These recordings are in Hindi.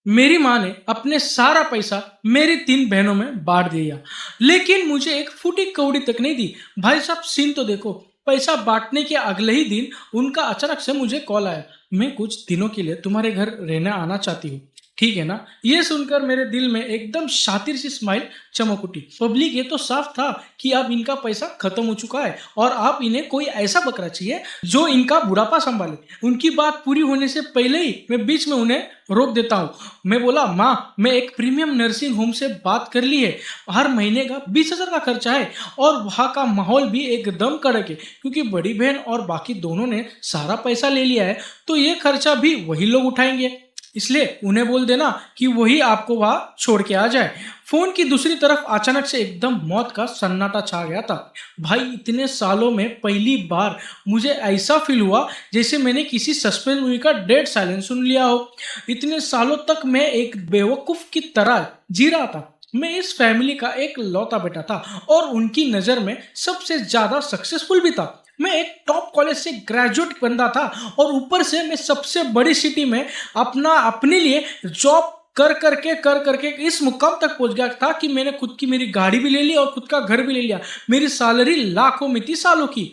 मेरी माँ ने अपने सारा पैसा मेरी 3 बहनों में बाँट दिया, लेकिन मुझे एक फूटी कौड़ी तक नहीं दी। भाई साहब सीन तो देखो, पैसा बाँटने के अगले ही दिन उनका अचानक से मुझे कॉल आया, "मैं कुछ दिनों के लिए तुम्हारे घर रहने आना चाहती हूँ, ठीक है ना?" ये सुनकर मेरे दिल में एकदम शातिर सी स्माइल चमक उठी। पब्लिक ये तो साफ था कि अब इनका पैसा खत्म हो चुका है और अब इन्हें कोई ऐसा बकरा चाहिए जो इनका बुढ़ापा संभाले। उनकी बात पूरी होने से पहले ही मैं बीच में उन्हें रोक देता हूँ। मैं बोला, "माँ, मैं एक प्रीमियम नर्सिंग होम से बात कर ली है। हर महीने का 20,000 का खर्चा है और वहाँ का माहौल भी एकदम कड़क है, क्योंकि बड़ी बहन और बाकी दोनों ने सारा पैसा ले लिया है, तो ये खर्चा भी वही लोग उठाएंगे। इसलिए उन्हें बोल देना कि वही आपको वहाँ छोड़ के आ जाए।" फ़ोन की दूसरी तरफ अचानक से एकदम मौत का सन्नाटा छा गया था। भाई, इतने सालों में पहली बार मुझे ऐसा फ़ील हुआ जैसे मैंने किसी सस्पेंस मूवी का डेड साइलेंस सुन लिया हो। इतने सालों तक मैं एक बेवकूफ़ की तरह जी रहा था। मैं इस फैमिली का एक लौता बेटा था और उनकी नज़र में सबसे ज़्यादा सक्सेसफुल भी था। मैं एक टॉप कॉलेज से ग्रेजुएट बंदा था और ऊपर से मैं सबसे बड़ी सिटी में अपने लिए जॉब कर करके इस मुकाम तक पहुंच गया था कि मैंने खुद की मेरी गाड़ी भी ले ली और खुद का घर भी ले लिया। मेरी सैलरी लाखों में थी सालों की।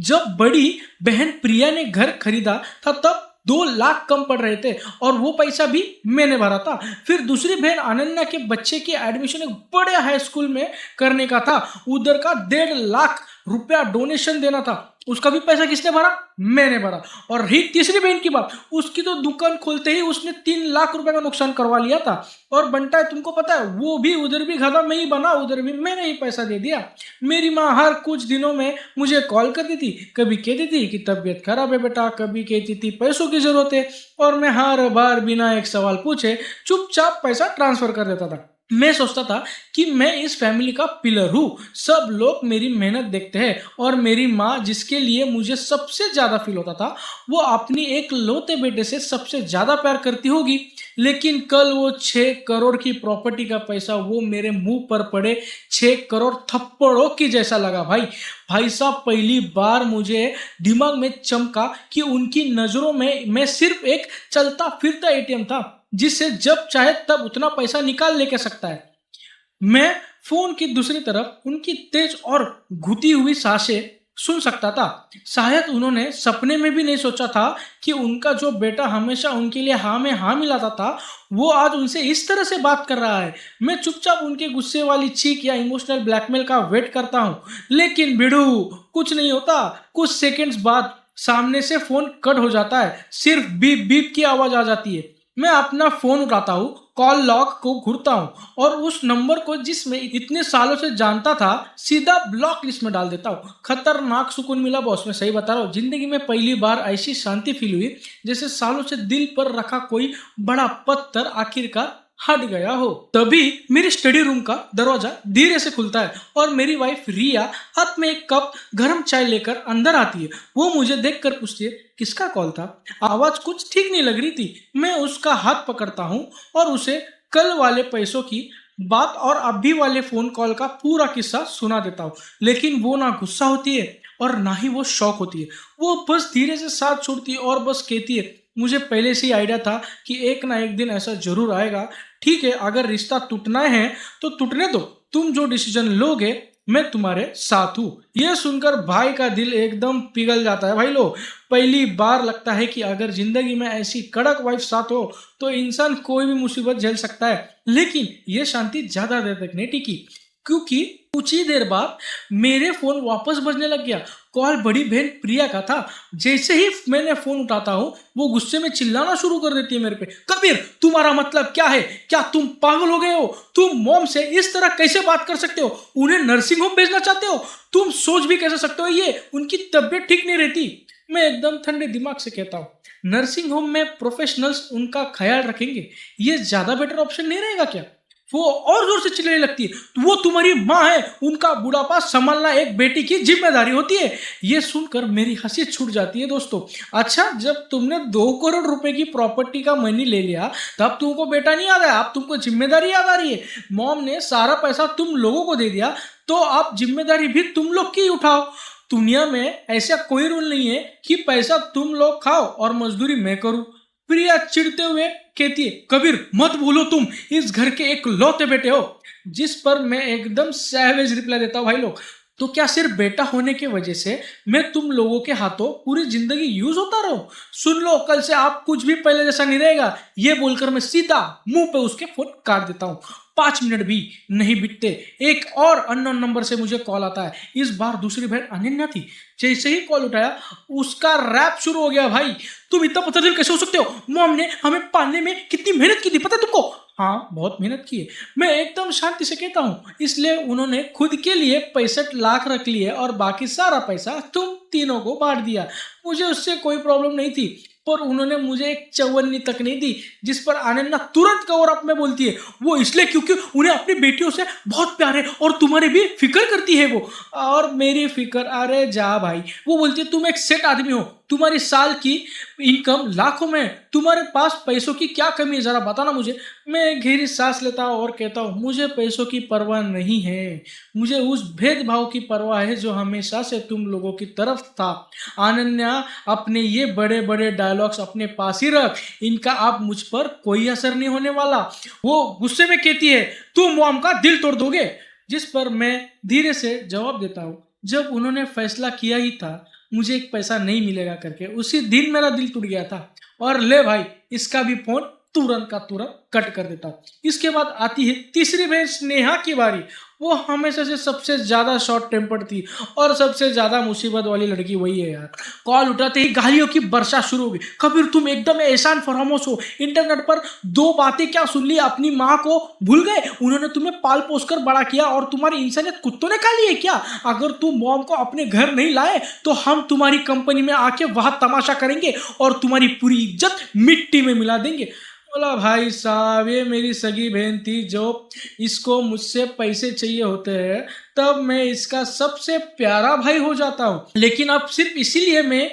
जब बड़ी बहन प्रिया ने घर खरीदा था तब 2 लाख कम पड़ रहे थे और वो पैसा भी मैंने भरा था। फिर दूसरी बहन अनन्या के बच्चे की एडमिशन एक बड़े हाई स्कूल में करने का था, उधर का 1.5 लाख रुपया डोनेशन देना था, उसका भी पैसा किसने भरा? मैंने भरा। और रही तीसरी बहन की बात, उसकी तो दुकान खोलते ही उसने 3 लाख रुपए का नुकसान करवा लिया था। और बंटा है, तुमको पता है, वो भी उधर भी गधा मैं ही बना, उधर भी मैंने ही पैसा दे दिया। मेरी माँ हर कुछ दिनों में मुझे कॉल करती थी, कभी कहती थी कि तबीयत खराब है बेटा, कभी कहती थी पैसों की जरूरत है, और मैं हर बार बिना एक सवाल पूछे चुपचाप पैसा ट्रांसफर कर देता था। मैं सोचता था कि मैं इस फैमिली का पिलर हूँ, सब लोग मेरी मेहनत देखते हैं और मेरी माँ, जिसके लिए मुझे सबसे ज़्यादा फील होता था, वो अपनी एक लौते बेटे से सबसे ज़्यादा प्यार करती होगी। लेकिन कल वो 6 करोड़ की प्रॉपर्टी का पैसा वो मेरे मुंह पर पड़े 6 करोड़ थप्पड़ों की जैसा लगा। भाई साहब, पहली बार मुझे दिमाग में चमका कि उनकी नज़रों में मैं सिर्फ एक चलता फिरता एटीएम था, जिससे जब चाहे तब उतना पैसा निकाल लेके सकता है। मैं फोन की दूसरी तरफ उनकी तेज और घुटी हुई सांसें सुन सकता था। शायद उन्होंने सपने में भी नहीं सोचा था कि उनका जो बेटा हमेशा उनके लिए हाँ में हाँ मिलाता था, वो आज उनसे इस तरह से बात कर रहा है। मैं चुपचाप उनके गुस्से वाली चीख या इमोशनल ब्लैकमेल का वेट करता हूँ, लेकिन भिड़ू, कुछ नहीं होता। कुछ सेकंड्स बाद सामने से फोन कट हो जाता है, सिर्फ बीप बीप की आवाज आ जाती है। मैं अपना फोन उठाता हूँ, कॉल लॉग को घुरता हूँ और उस नंबर को जिसमें इतने सालों से जानता था सीधा ब्लॉक लिस्ट में डाल देता हूँ। खतरनाक सुकून मिला बॉस, मैं सही बता रहा हूँ। जिंदगी में पहली बार ऐसी शांति फील हुई जैसे सालों से दिल पर रखा कोई बड़ा पत्थर आखिरकार हट गया हो। तभी मेरी स्टडी रूम का दरवाजा धीरे से खुलता है और मेरी वाइफ रिया हाथ में एक कप गर्म चाय लेकर अंदर आती है। वो मुझे देखकर पूछती है, किसका कॉल था? आवाज कुछ ठीक नहीं लग रही थी। मैं उसका हाथ पकड़ता हूँ और उसे कल वाले पैसों की बात और अभी वाले फोन कॉल का पूरा किस्सा सुना देता हूँ। लेकिन वो ना गुस्सा होती है और ना ही वो शौक होती है। वो बस धीरे से साथ छोड़ती है और बस कहती है, मुझे पहले से ही आइडिया था कि एक ना एक दिन ऐसा जरूर आएगा। ठीक है, अगर रिश्ता टूटना है तो टूटने दो, तुम जो डिसीजन लोगे मैं तुम्हारे साथ हूँ। यह सुनकर भाई का दिल एकदम पिघल जाता है। भाई लो, पहली बार लगता है कि अगर जिंदगी में ऐसी कड़क वाइफ साथ हो तो इंसान कोई भी मुसीबत झेल सकता है। लेकिन यह शांति ज्यादा देर तक नहीं टिकी, क्योंकि कुछ ही देर बाद मेरे फोन वापस बजने लग गया। कॉल बड़ी बहन प्रिया का था। जैसे ही मैंने फोन उठाता हूँ, वो गुस्से में चिल्लाना शुरू कर देती है मेरे पे, कबीर, तुम्हारा मतलब क्या है? क्या तुम पागल हो गए हो? तुम मॉम से इस तरह कैसे बात कर सकते हो? उन्हें नर्सिंग होम भेजना चाहते हो? तुम सोच भी कैसे सकते हो? ये उनकी तबीयत ठीक नहीं रहती। मैं एकदम ठंडे दिमाग से कहता हूँ, नर्सिंग होम में प्रोफेशनल्स उनका ख्याल रखेंगे, ये ज्यादा बेटर ऑप्शन नहीं रहेगा क्या? वो और जोर से चिल्लाने लगती है, वो तुम्हारी माँ है, उनका बुढ़ापा संभालना एक बेटी की जिम्मेदारी होती है। ये सुनकर मेरी हंसी छूट जाती है दोस्तों। अच्छा, जब तुमने 2 करोड़ रुपए की प्रॉपर्टी का मनी ले लिया तब तुमको बेटा नहीं याद आया, अब तुमको जिम्मेदारी याद आ रही है। मॉम ने सारा पैसा तुम लोगों को दे दिया तो अब जिम्मेदारी भी तुम लोग की उठाओ। दुनिया में ऐसा कोई रूल नहीं है कि पैसा तुम लोग खाओ और मजदूरी मैं करूं। प्रिया चिढ़ते हुए कहती है, कबीर मत भूलो तुम इस घर के एक लौते बेटे हो। जिस पर मैं एकदम सैवेज रिप्लाई देता हूँ, भाई लोग तो क्या सिर्फ बेटा होने की वजह से मैं तुम लोगों के हाथों पूरी जिंदगी यूज होता रहूं? सुन लो, कल से आप कुछ भी पहले जैसा नहीं रहेगा। ये बोलकर मैं सीधा मुंह पे उसके फोन काट देता हूँ। 5 मिनट भी नहीं बीतते एक और अननोन नंबर से मुझे कॉल आता है। इस बार दूसरी बहन अनन्या थी। जैसे ही कॉल उठाया उसका रैप शुरू हो गया। भाई तुम इतना पत्थर कैसे हो सकते हो? मॉम ने हमें पालने में कितनी मेहनत की थी पता है तुमको? हाँ बहुत मेहनत की है। मैं एकदम शांति से कहता हूँ, इसलिए उन्होंने खुद के लिए 65 लाख रख लिए और बाकी सारा पैसा तुम तीनों को बांट दिया। मुझे उससे कोई प्रॉब्लम नहीं थी, पर उन्होंने मुझे एक चवन्नी तक नहीं दी। जिस पर अनन्या तुरंत कवर अप में बोलती है, वो इसलिए क्योंकि उन्हें अपनी बेटियों से बहुत प्यार है और तुम्हारी भी फिक्र करती है वो। और मेरी फिक्र, अरे जा भाई। वो बोलती है तुम एक सेट आदमी हो, तुम्हारी साल की इनकम लाखों में, तुम्हारे पास पैसों की क्या कमी है जरा बताना मुझे। मैं एक गहरी सांस लेता हूँ और कहता हूँ, मुझे पैसों की परवाह नहीं है, मुझे उस भेदभाव की परवाह है जो हमेशा से तुम लोगों की तरफ था। अनन्या अपने ये बड़े बड़े डायलॉग्स अपने पास ही रख, इनका आप मुझ पर कोई असर नहीं होने वाला। वो गुस्से में कहती है, तुम मॉम का दिल तोड़ दोगे। जिस पर मैं धीरे से जवाब देता हूँ, जब उन्होंने फैसला किया ही था मुझे एक पैसा नहीं मिलेगा करके, उसी दिन मेरा दिल टूट गया था। और ले भाई, इसका भी फोन तुरंत का तुरंत कट कर देता हूँ। इसके बाद आती है तीसरी बहन स्नेहा की बारी। वो हमेशा से सबसे ज्यादा शॉर्ट टेम्पर्ड थी और सबसे ज्यादा मुसीबत वाली लड़की वही है यार। कॉल उठाते ही गालियों की वर्षा शुरू हो गई। कबीर तुम एकदम एहसान फरामोश हो, इंटरनेट पर 2 बातें क्या सुन ली, अपनी माँ को भूल गए? उन्होंने तुम्हें पाल पोस कर बड़ा किया और तुम्हारी इंसानियत कुत्तों ने खा ली है क्या? अगर तुम मॉम को अपने घर नहीं लाए तो हम तुम्हारी कंपनी में आके वहां तमाशा करेंगे और तुम्हारी पूरी इज्जत मिट्टी में मिला देंगे। बोला भाई साहब, ये मेरी सगी बहन थी, जो इसको मुझसे पैसे चाहिए होते हैं तब मैं इसका सबसे प्यारा भाई हो जाता हूँ, लेकिन अब सिर्फ इसीलिए मैं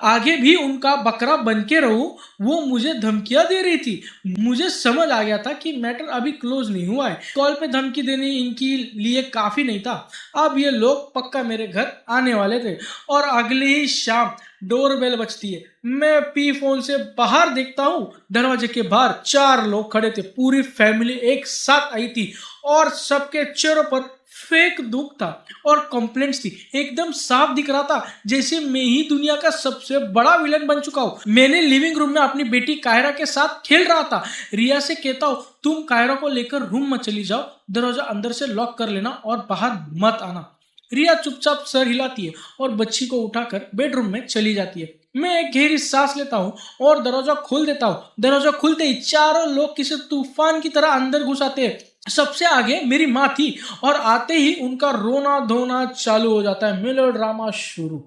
आगे भी उनका बकरा बन के रहूं, वो मुझे धमकियां दे रही थी। मुझे समझ आ गया था कि मैटर अभी क्लोज नहीं हुआ है। कॉल पे धमकी देनी इनकी लिए काफी नहीं था। अब ये लोग पक्का मेरे घर आने वाले थे और अगली ही शाम डोरबेल बजती है। मैं पी फोन से बाहर देखता हूँ, दरवाजे के बाहर 4 लोग खड़े थे। पूरी फैमिली एक साथ आई थी और सबके चेहरों पर फेक दुख था और कंप्लेंट्स थी। एकदम साफ दिख रहा था जैसे मैं ही दुनिया का सबसे बड़ा विलन बन चुका हूँ। मैंने लिविंग रूम में अपनी बेटी कायरा के साथ खेल रहा था। रिया से कहता हूँ, तुम कायरा को लेकर रूम में चली जाओ, दरवाजा अंदर से लॉक कर लेना और बाहर मत आना। रिया चुपचाप सर हिलाती है और बच्ची को उठाकर बेडरूम में चली जाती है। मैं एक गहरी सांस लेता हूँ और दरवाजा खोल देता हूँ। दरवाजा खुलते ही चारों लोग किसी तूफान की तरह अंदर घुस आते हैं। सबसे आगे मेरी माँ थी और आते ही उनका रोना धोना चालू हो जाता है। मेलोड्रामा शुरू।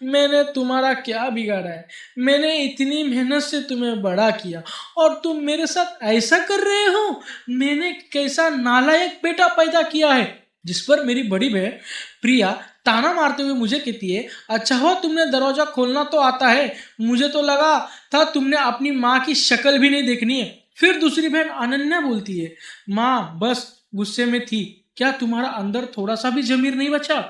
मैंने तुम्हारा क्या बिगाड़ा है? मैंने इतनी मेहनत से तुम्हें बड़ा किया और तुम मेरे साथ ऐसा कर रहे हो? मैंने कैसा नालायक बेटा पैदा किया है? जिस पर मेरी बड़ी बहन प्रिया ताना मारते हुए मुझे कहती है, अच्छा हो तुमने दरवाजा खोलना तो आता है, मुझे तो लगा था तुमने अपनी माँ की शक्ल भी नहीं देखनी है। फिर दूसरी बहन अनन्या बोलती है, माँ बस गुस्से में थी, क्या तुम्हारा अंदर थोड़ा सा भी जमीर नहीं बचा?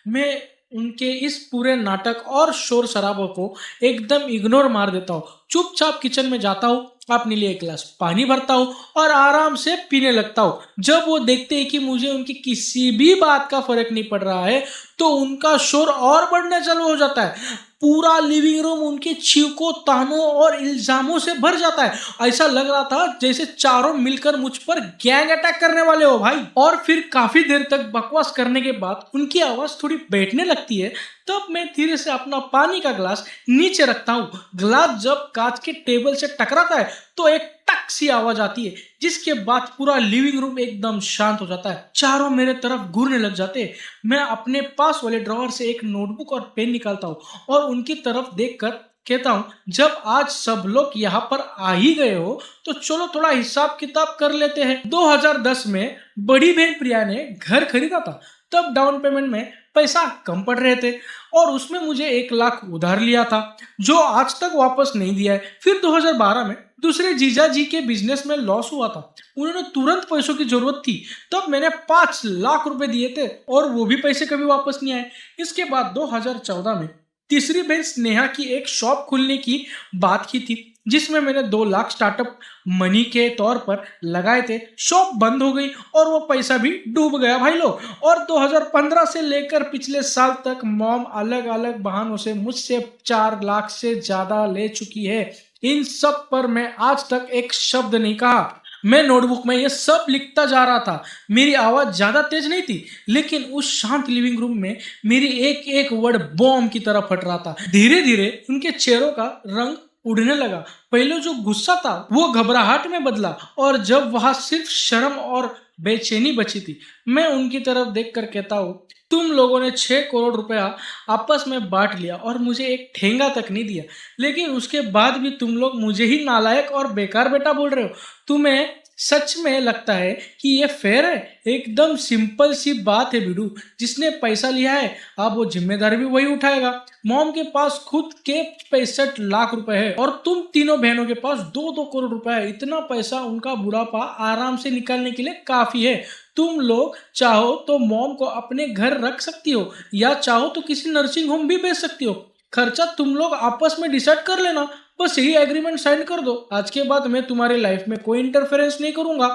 मैं उनके इस पूरे नाटक और शोर शराबों को एकदम इग्नोर मार देता हूँ। चुपचाप किचन में जाता हूँ, अपने लिए एक गिलास पानी भरता हूँ और आराम से पीने लगता हूँ। जब वो देखते हैं कि मुझे उनकी किसी भी बात का फर्क नहीं पड़ रहा है तो उनका शोर और बढ़ने चालू हो जाता है। पूरा लिविंग रूम उनके चीखों, तानों और इल्जामों से भर जाता है। ऐसा लग रहा था जैसे चारों मिलकर मुझ पर गैंग अटैक करने वाले हो भाई। और फिर काफी देर तक बकवास करने के बाद उनकी आवाज थोड़ी बैठने लगती है। तब मैं धीरे से अपना पानी का ग्लास नीचे रखता हूँ। ग्लास जब कांच के टेबल से टकराता है तो एक टक सी आवाज आती है, जिसके बाद पूरा लिविंग रूम एकदम शांत हो जाता है। चारों मेरे तरफ घूरने लग जाते हैं। मैं अपने पास वाले ड्रॉअर से एक नोटबुक और पेन निकालता हूँ और उनकी तरफ देखकर कहता हूँ, जब आज सब लोग यहाँ पर आ ही गए हो तो चलो थोड़ा हिसाब किताब कर लेते हैं। 2010 में बड़ी बहन प्रिया ने घर खरीदा था। तब डाउन पेमेंट में पैसा कम पड़ रहे थे और उसमें मुझे 1 लाख उधार लिया था जो आज तक वापस नहीं दिया है। फिर 2012 में दूसरे जीजा जी के बिजनेस में लॉस हुआ था। उन्होंने तुरंत पैसों की जरूरत थी, तब मैंने 5 लाख रुपए दिए थे और वो भी पैसे कभी वापस नहीं आए। इसके बाद 2014 में तीसरी बहन स्नेहा की एक शॉप खुलने की बात की थी, जिसमें मैंने 2 लाख स्टार्टअप मनी के तौर पर लगाए थे। शॉप बंद हो गई और वो पैसा भी डूब गया भाई लोग। और 2015 से लेकर पिछले साल तक मॉम अलग अलग बहानों से मुझसे 4 लाख से ज्यादा ले चुकी है। इन सब पर मैं आज तक एक शब्द नहीं कहा। मैं नोटबुक में ये सब लिखता जा रहा था। मेरी आवाज ज्यादा तेज नहीं थी, लेकिन उस शांत लिविंग रूम में मेरी एक एक वर्ड बॉम्ब की तरह फट रहा था। धीरे धीरे उनके चेहरों का रंग उड़ने लगा। पहले जो गुस्सा था वो घबराहट में बदला, और जब वहां सिर्फ शर्म और बेचैनी बची थी, मैं उनकी तरफ देखकर कहता हूँ, तुम लोगों ने 6 करोड़ रुपया आपस में बांट लिया और मुझे एक ठेंगा तक नहीं दिया, लेकिन उसके बाद भी तुम लोग मुझे ही नालायक और बेकार बेटा बोल रहे हो। तुम्हें सच में लगता है कि ये फेयर है? एकदम सिंपल सी बात है बिडू। जिसने पैसा लिया है अब वो जिम्मेदारी भी वही उठाएगा। मॉम के पास खुद के 65 लाख रुपए है और तुम तीनों बहनों के पास 2-2 करोड़ रुपए है। इतना पैसा उनका बुढ़ापा आराम से निकालने के लिए काफी है। तुम लोग चाहो तो मॉम को अपने घर रख सकती हो, या चाहो तो किसी नर्सिंग होम भी भेज सकती हो। खर्चा तुम लोग आपस में डिसाइड कर लेना। बस यही एग्रीमेंट साइन कर दो। आज के बाद मैं तुम्हारी लाइफ में कोई इंटरफेरेंस नहीं करूंगा,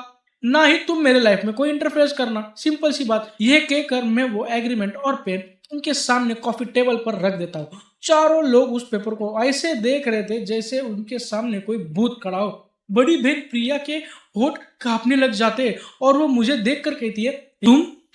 ना ही तुम मेरे लाइफ में कोई इंटरफेरेंस करना। सिंपल सी बात। यह कहकर मैं वो एग्रीमेंट और पेन उनके सामने कॉफी टेबल पर रख देता हूँ। चारों लोग उस पेपर को ऐसे देख रहे थे जैसे उनके सामने कोई भूत खड़ा हो। बड़ी बहन प्रिया के होठ कांपने लग जाते और वो मुझे देखकर कहती है,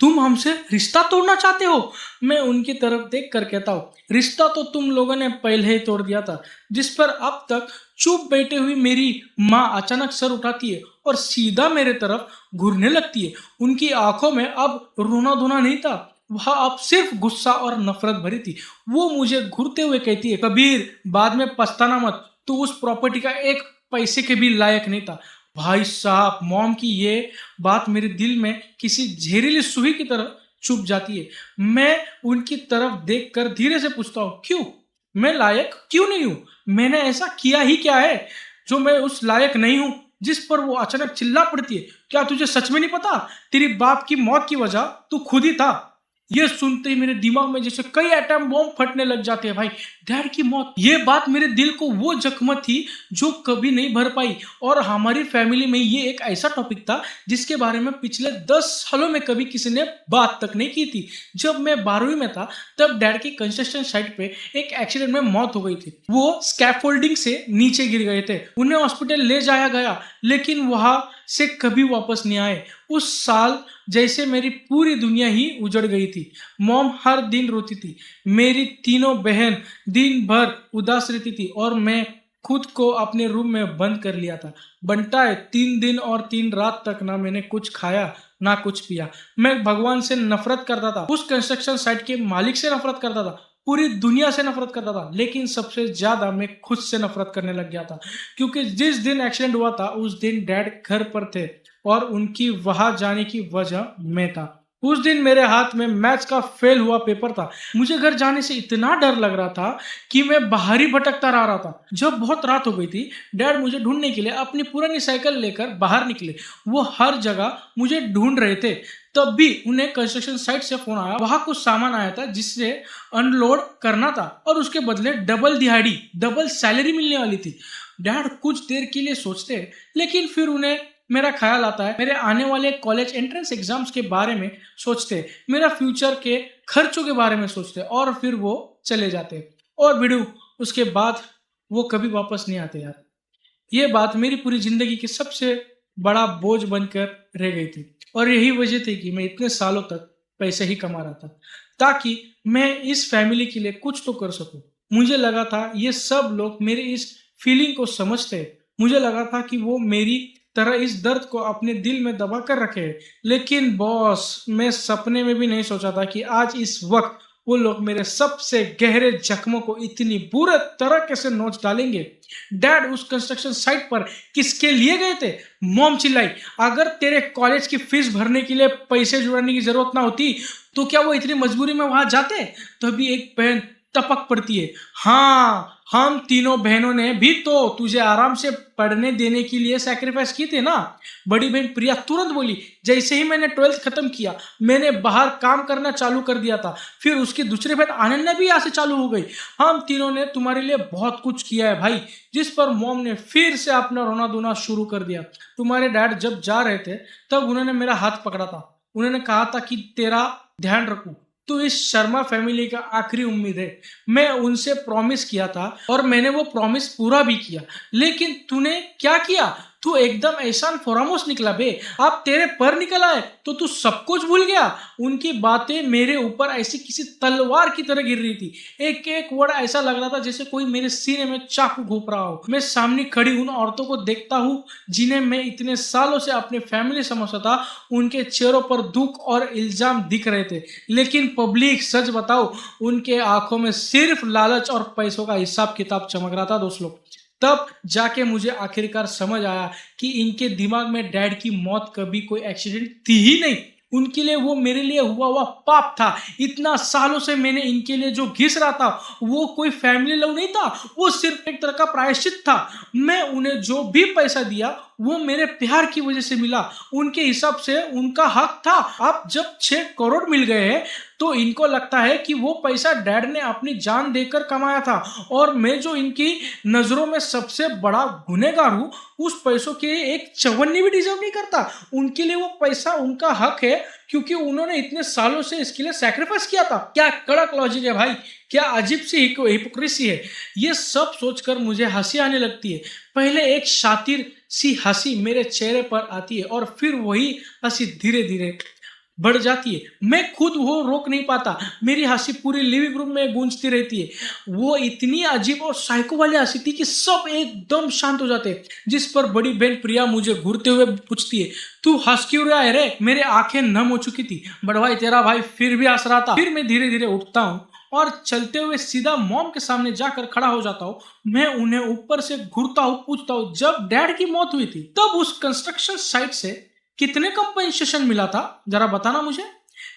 तुम हमसे रिश्ता तोड़ना चाहते हो? मैं उनकी तरफ देख कर कहता हूँ, रिश्ता तो तुम लोगों ने पहले ही तोड़ दिया था। जिस पर अब तक चुप बैठे हुई मेरी माँ अचानक सर उठाती है और सीधा मेरे तरफ घूरने लगती है। उनकी आंखों में अब रोना धोना नहीं था, वह अब सिर्फ गुस्सा और नफरत भरी थी। वो मुझे घूरते हुए कहती है, कबीर बाद में पछताना मत, तू उस प्रॉपर्टी का एक पैसे के भी लायक नहीं था। भाई साहब, मॉम की ये बात मेरे दिल में किसी जहरीली सुई की तरह चुभ जाती है। मैं उनकी तरफ देखकर धीरे से पूछता हूँ, क्यों? मैं लायक क्यों नहीं हूँ? मैंने ऐसा किया ही क्या है जो मैं उस लायक नहीं हूँ? जिस पर वो अचानक चिल्ला पड़ती है, क्या तुझे सच में नहीं पता? तेरी बाप की मौत की वजह तू खुद ही था। ये सुनते ही मेरे दिमाग में जैसे कई एटम बॉम्ब फटने लग जाते हैं। भाई, डैड की मौत, ये बात मेरे दिल को वो जख्म थी जो कभी नहीं भर पाई। और हमारी फैमिली में ये एक ऐसा टॉपिक था जिसके बारे में पिछले 10 सालों में कभी किसी ने बात तक नहीं की थी। जब मैं 12वीं में था तब डैड की कंस्ट्रक्शन साइट पे एक एक्सीडेंट में मौत हो गई थी। वो स्कैफोल्डिंग से नीचे गिर गए थे। उन्हें हॉस्पिटल ले जाया गया, लेकिन वहां से कभी वापस नहीं आए। उस साल जैसे मेरी पूरी दुनिया ही उजड़ गई थी। मॉम हर दिन रोती थी, मेरी तीनों बहन दिन भर उदास रहती थी और मैं खुद को अपने रूम में बंद कर लिया था। बंटाए 3 दिन और 3 रात तक ना मैंने कुछ खाया ना कुछ पिया। मैं भगवान से नफरत करता था, उस कंस्ट्रक्शन साइट के मालिक से नफरत करता था, पूरी दुनिया से नफरत करता था, लेकिन सबसे ज्यादा मैं खुद से नफरत करने लग गया था। क्योंकि जिस दिन एक्सीडेंट हुआ था उस दिन डैड घर पर थे और उनकी वहां जाने की वजह मैं था। उस दिन मेरे हाथ में मैथ्स का फेल हुआ पेपर था। मुझे घर जाने से इतना डर लग रहा था कि मैं बाहर ही भटकता रह रहा था। जब बहुत रात हो गई थी, डैड मुझे ढूंढने के लिए अपनी पुरानी साइकिल लेकर बाहर निकले। वो हर जगह मुझे ढूंढ रहे थे। तब भी उन्हें कंस्ट्रक्शन साइट से फोन आया। वहां कुछ सामान आया था जिससे अनलोड करना था और उसके बदले डबल दिहाड़ी, डबल सैलरी मिलने वाली थी। डैड कुछ देर के लिए सोचते हैं, लेकिन फिर उन्हें मेरा ख्याल आता है। मेरे आने वाले कॉलेज एंट्रेंस एग्जाम्स के बारे में सोचते, मेरा फ्यूचर के खर्चों के बारे में सोचते और फिर वो चले जाते। और बिडू, उसके बाद वो कभी वापस नहीं आते यार। ये बात मेरी पूरी जिंदगी की सबसे बड़ा बोझ बनकर रह गई थी और यही वजह थी कि मैं इतने सालों तक पैसे ही कमा रहा था ताकि मैं इस फैमिली के लिए कुछ तो कर सकूं। मुझे लगा था ये सब लोग मेरी इस फीलिंग को समझते हैं। मुझे लगा था कि वो मेरी तरह इस दर्द को अपने दिल में दबा कर रखे है। लेकिन बॉस, मैं सपने में भी नहीं सोचा था कि आज इस वक्त वो लोग मेरे सबसे गहरे जख्मों को इतनी बुरे तरह से नोच डालेंगे। डैड उस कंस्ट्रक्शन साइट पर किसके लिए गए थे? मॉम चिल्लाई, अगर तेरे कॉलेज की फीस भरने के लिए पैसे जुड़ाने की जरूरत ना होती तो क्या वो इतनी मजबूरी में वहां जाते? तभी एक बहन टपक पड़ती है। हाँ, हम तीनों बहनों ने भी तो तुझे आराम से पढ़ने देने के लिए सैक्रिफाइस की थी ना। बड़ी बहन प्रिया तुरंत बोली, जैसे ही मैंने 12th खत्म किया मैंने बाहर काम करना चालू कर दिया था। फिर उसकी दूसरी बहन अनन्या भी यहाँ से चालू हो गई। हम तीनों ने तुम्हारे लिए बहुत कुछ किया है भाई। जिस पर मॉम ने फिर से अपना रोना धोना शुरू कर दिया। तुम्हारे डैड जब जा रहे थे तब उन्होंने मेरा हाथ पकड़ा था। उन्होंने कहा था कि तेरा ध्यान रखूं, तू इस शर्मा फैमिली का आखिरी उम्मीद है। मैं उनसे प्रॉमिस किया था और मैंने वो प्रॉमिस पूरा भी किया। लेकिन तूने क्या किया? तू एकदम एहसान फरामोश निकला बे। अब तेरे पर निकल आए तो तू सब कुछ भूल गया। उनकी बातें मेरे ऊपर ऐसी किसी तलवार की तरह गिर रही थी। एक एक वर्ड ऐसा लग रहा था जैसे कोई मेरे सीने में चाकू घोंप रहा हो। मैं सामने खड़ी उन औरतों को देखता हूँ जिन्हें मैं इतने सालों से अपनी फैमिली समझता था। उनके चेहरों पर दुख और इल्जाम दिख रहे थे, लेकिन पब्लिक सच बताओ उनके आंखों में सिर्फ लालच और पैसों का हिसाब किताब चमक रहा था दोस्त लोग। तब जाके मुझे आखिरकार समझ आया कि इनके दिमाग में डैड की मौत कभी कोई एक्सीडेंट थी ही नहीं। उनके लिए वो मेरे लिए हुआ हुआ पाप था। इतना सालों से मैंने इनके लिए जो घिस रहा था वो कोई फैमिली लव नहीं था, वो सिर्फ एक तरह का प्रायश्चित था। मैं उन्हें जो भी पैसा दिया वो मेरे प्यार की वजह से मिला। उनके हिसाब से उनका हक था। अब जब 6 करोड़ मिल गए हैं तो इनको लगता है कि वो पैसा डैड ने अपनी जान देकर कमाया था और मैं जो इनकी नजरों में सबसे बड़ा गुनहगार हूँ उस पैसों के एक चवन्नी भी डिजर्व नहीं करता। उनके लिए वो पैसा उनका हक है क्योंकि उन्होंने इतने सालों से इसके लिए सैक्रिफाइस किया था। क्या कड़क लॉजिक है भाई, क्या अजीब सी हिपोक्रेसी है। ये सब सोचकर मुझे हंसी आने लगती है। पहले एक शातिर सी हंसी मेरे चेहरे पर आती है और फिर वही हंसी धीरे धीरे बढ़ जाती है। मैं खुद वो रोक नहीं पाता। मेरी हंसी पूरी लिविंग रूम में गूंजती रहती है। वो इतनी अजीब और साइको वाली हंसी थी कि सब एकदम शांत हो जाते हैं। जिस पर बड़ी बहन प्रिया मुझे घूरते हुए पूछती है, तू हंस क्यों रहा है रे? मेरे आंखें नम हो चुकी थी। बड़ा भाई तेरा भाई फिर भी हंस रहा था। फिर मैं धीरे धीरे उठता हूँ और चलते हुए सीधा मॉम के सामने जाकर खड़ा हो जाता हूँ। मैं उन्हें ऊपर से घूरता हूँ, पूछता हूँ, जब डैड की मौत हुई थी तब उस कंस्ट्रक्शन साइट से कितने कंपनसेशन मिला था, जरा बताना मुझे।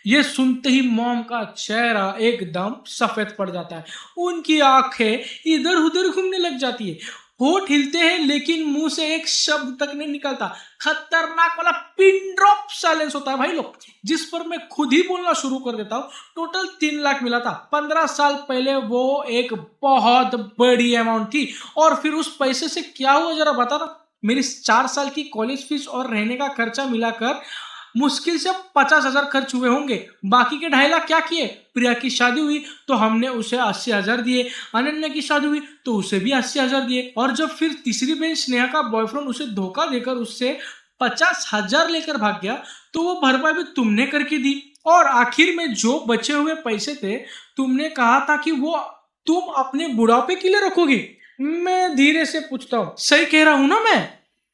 ये सुनते ही मॉम का चेहरा एकदम सफेद पड़ जाता है। उनकी आंखें इधर उधर घूमने लग जाती है। होठ हिलते हैं लेकिन मुंह से एक शब्द तक नहीं निकलता। खतरनाक वाला पिन ड्रॉप साइलेंस होता है भाई लोग। जिस पर मैं खुद ही बोलना शुरू कर देता हूँ। टोटल 3 लाख मिला था। 15 साल पहले वो एक बहुत बड़ी अमाउंट थी। और फिर उस पैसे से क्या हुआ जरा बताना। मेरी 4 साल की कॉलेज फीस और रहने का खर्चा मिलाकर मुश्किल से 50,000 खर्च हुए होंगे। बाकी के 2.5 लाख क्या किए? प्रिया की शादी हुई तो हमने उसे 80,000 दिए। अनन्या की शादी हुई तो उसे भी 80,000 दिए। और जब फिर तीसरी बहन स्नेहा का बॉयफ्रेंड उसे धोखा देकर उससे 50,000 लेकर भाग गया तो वो भरपाई भी तुमने करके दी। और आखिर में जो बचे हुए पैसे थे तुमने कहा था कि वो तुम अपने बुढ़ापे के लिए रखोगी। मैं धीरे से पूछता हूँ, सही कह रहा हूं ना मैं?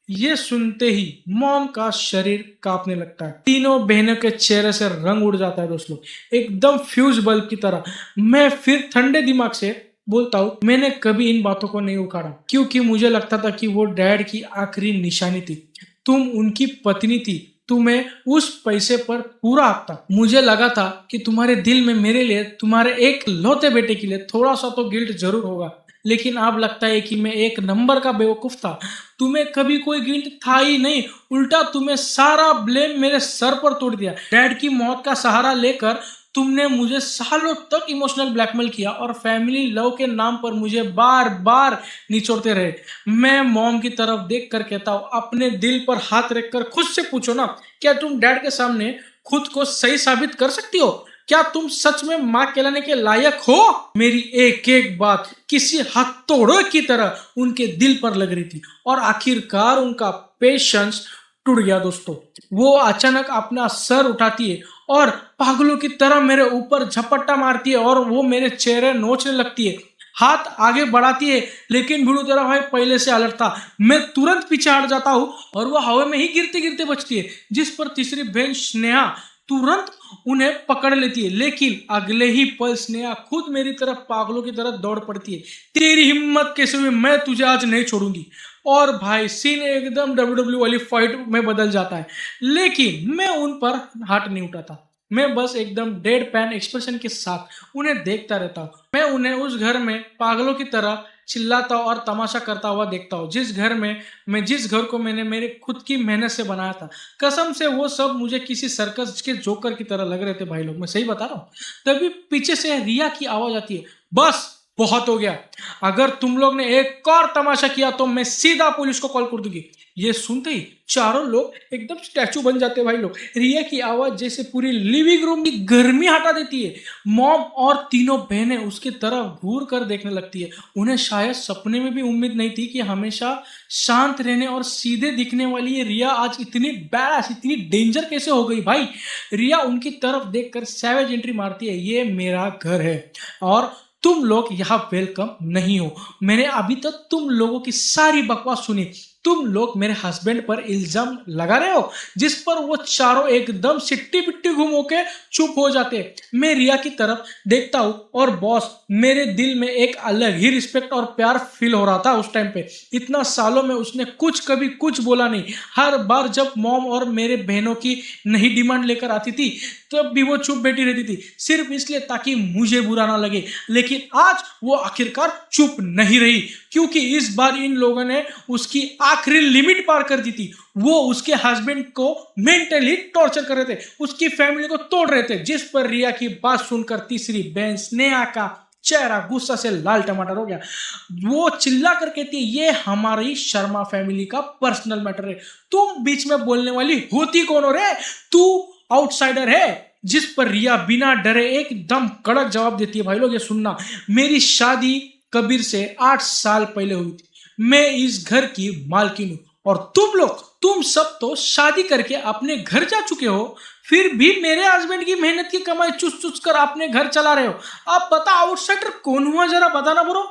ये सुनते ही मॉम का शरीर कांपने लगता है। तीनों बहनों के चेहरे से रंग उड़ जाता है दोस्त लोग, एकदम फ्यूज बल्ब की तरह। मैं फिर ठंडे दिमाग से बोलता हूँ, मैंने कभी इन बातों को नहीं उखाड़ा क्योंकि मुझे लगता था कि वो डैड की आखिरी निशानी थी। तुम उनकी पत्नी थी। तुम्हें उस पैसे पर पूरा हक था। मुझे लगा था कि तुम्हारे दिल में मेरे लिए, तुम्हारे एक लौते बेटे के लिए थोड़ा सा तो गिल्ट जरूर होगा। लेकिन अब लगता है कि मैं एक नंबर का बेवकूफ था। तुम्हें कभी कोई गिल्ट था ही नहीं। उल्टा तुम्हें सारा ब्लेम मेरे सर पर तोड़ दिया। डैड की मौत का सहारा लेकर तुमने मुझे सालों तक इमोशनल ब्लैकमेल किया और फैमिली लव के नाम पर मुझे बार बार निचोड़ते रहे। मैं मॉम की तरफ देख कर कहता हूँ, अपने दिल पर हाथ रखकर खुद से पूछो ना, क्या तुम डैड के सामने खुद को सही साबित कर सकती हो? क्या तुम सच में मां कहलाने के लायक हो? मेरी एक एक बात किसी हथौड़े की तरह उनके दिल पर लग रही थी और आखिरकार उनका पेशेंस टूट गया दोस्तों। वो अचानक अपना सर उठाती है और पागलों की तरह मेरे ऊपर झपट्टा मारती है और वो मेरे चेहरे नोचने लगती है। हाथ आगे बढ़ाती है लेकिन भिड़ू तेरा भाई पहले से अलर्ट था। मैं तुरंत पीछे हट जाता हूँ और वो हवा में ही गिरते गिरते बचती है। जिस पर तीसरी बहन स्नेहा तुरंत उन्हें पकड़ लेती है, लेकिन अगले ही पल स्नेहा खुद मेरी तरफ पागलों की तरह दौड़ पड़ती है। तेरी हिम्मत कैसे हुई? मैं तुझे आज नहीं छोड़ूंगी। और भाई सीन एकदम WWE वाली फाइट में बदल जाता है, लेकिन मैं उन पर हाथ नहीं उठाता। मैं बस एकदम डेड पैन एक्सप्रेशन के साथ उन्हें देखता रहता हूँ। मैं उन्हें उस घर में पागलों की तरह चिल्लाता और तमाशा करता हुआ देखता हूँ, जिस घर को मैंने मेरे खुद की मेहनत से बनाया था। कसम से वो सब मुझे किसी सर्कस के जोकर की तरह लग रहे थे भाई लोग, मैं सही बता रहा हूँ। तभी पीछे से रिया की आवाज आती है, बस बहुत हो गया, अगर तुम लोग ने एक और तमाशा किया तो मैं सीधा पुलिस को कॉल कर दूंगी। ये सुनते ही चारों लोग एकदम स्टैचू बन जाते हैं भाई लोग। रिया की आवाज जैसे पूरी लिविंग रूम की गर्मी हटा देती है। मॉम और तीनों बहनें उसकी तरफ घूर कर देखने लगती है। उन्हें शायद सपने में भी उम्मीद नहीं थी कि हमेशा शांत रहने और सीधे दिखने वाली ये रिया आज इतनी बैड, इतनी डेंजर कैसे हो गई भाई। रिया उनकी तरफ देखकर सैवेज एंट्री मारती है, ये मेरा घर है और तुम लोग यहाँ वेलकम नहीं हो। मैंने अभी तक तुम लोगों की सारी बकवास सुनी। तुम लोग मेरे हस्बैंड पर इल्जाम लगा रहे हो, जिस पर वो चारों एकदम सिट्टी पिट्टी घूम होके चुप हो जाते। मैं रिया की तरफ देखता हूँ और बॉस, मेरे दिल में एक अलग ही रिस्पेक्ट और प्यार फील हो रहा था उस टाइम पे। इतना सालों में उसने कभी कुछ बोला नहीं। हर बार जब मॉम और मेरे बहनों की नई डिमांड लेकर आती थी तब भी वो चुप बैठी रहती थी, सिर्फ इसलिए ताकि मुझे बुरा ना लगे। लेकिन आज वो आखिरकार चुप नहीं रही, क्योंकि इस बार इन लोगों ने उसकी आखिरी लिमिट पार कर दी थी। वो उसके हस्बैंड को मेंटली टॉर्चर कर रहे थे, उसकी फैमिली को तोड़ रहे थे। जिस पर रिया की बात सुनकर तीसरी बहन स्नेहा का चेहरा गुस्सा से लाल टमाटर हो गया। वो चिल्ला कर कहती है, ये हमारी शर्मा फैमिली का पर्सनल मैटर है, तुम बीच में बोलने वाली होती कौन हो रे, तू आउटसाइडर है। जिस पर रिया बिना डरे एकदम कड़क जवाब देती है। भाई लोग ये सुनना, मेरी शादी कबीर से 8 साल पहले हुई थी, मैं इस घर की मालकिन हूं और तुम सब तो शादी करके अपने घर जा चुके हो, फिर भी मेरे हस्बैंड की मेहनत की कमाई चुस चुस कर अपने घर चला रहे हो। अब बता आउटसाइडर कौन हुआ, जरा बताना ब्रो।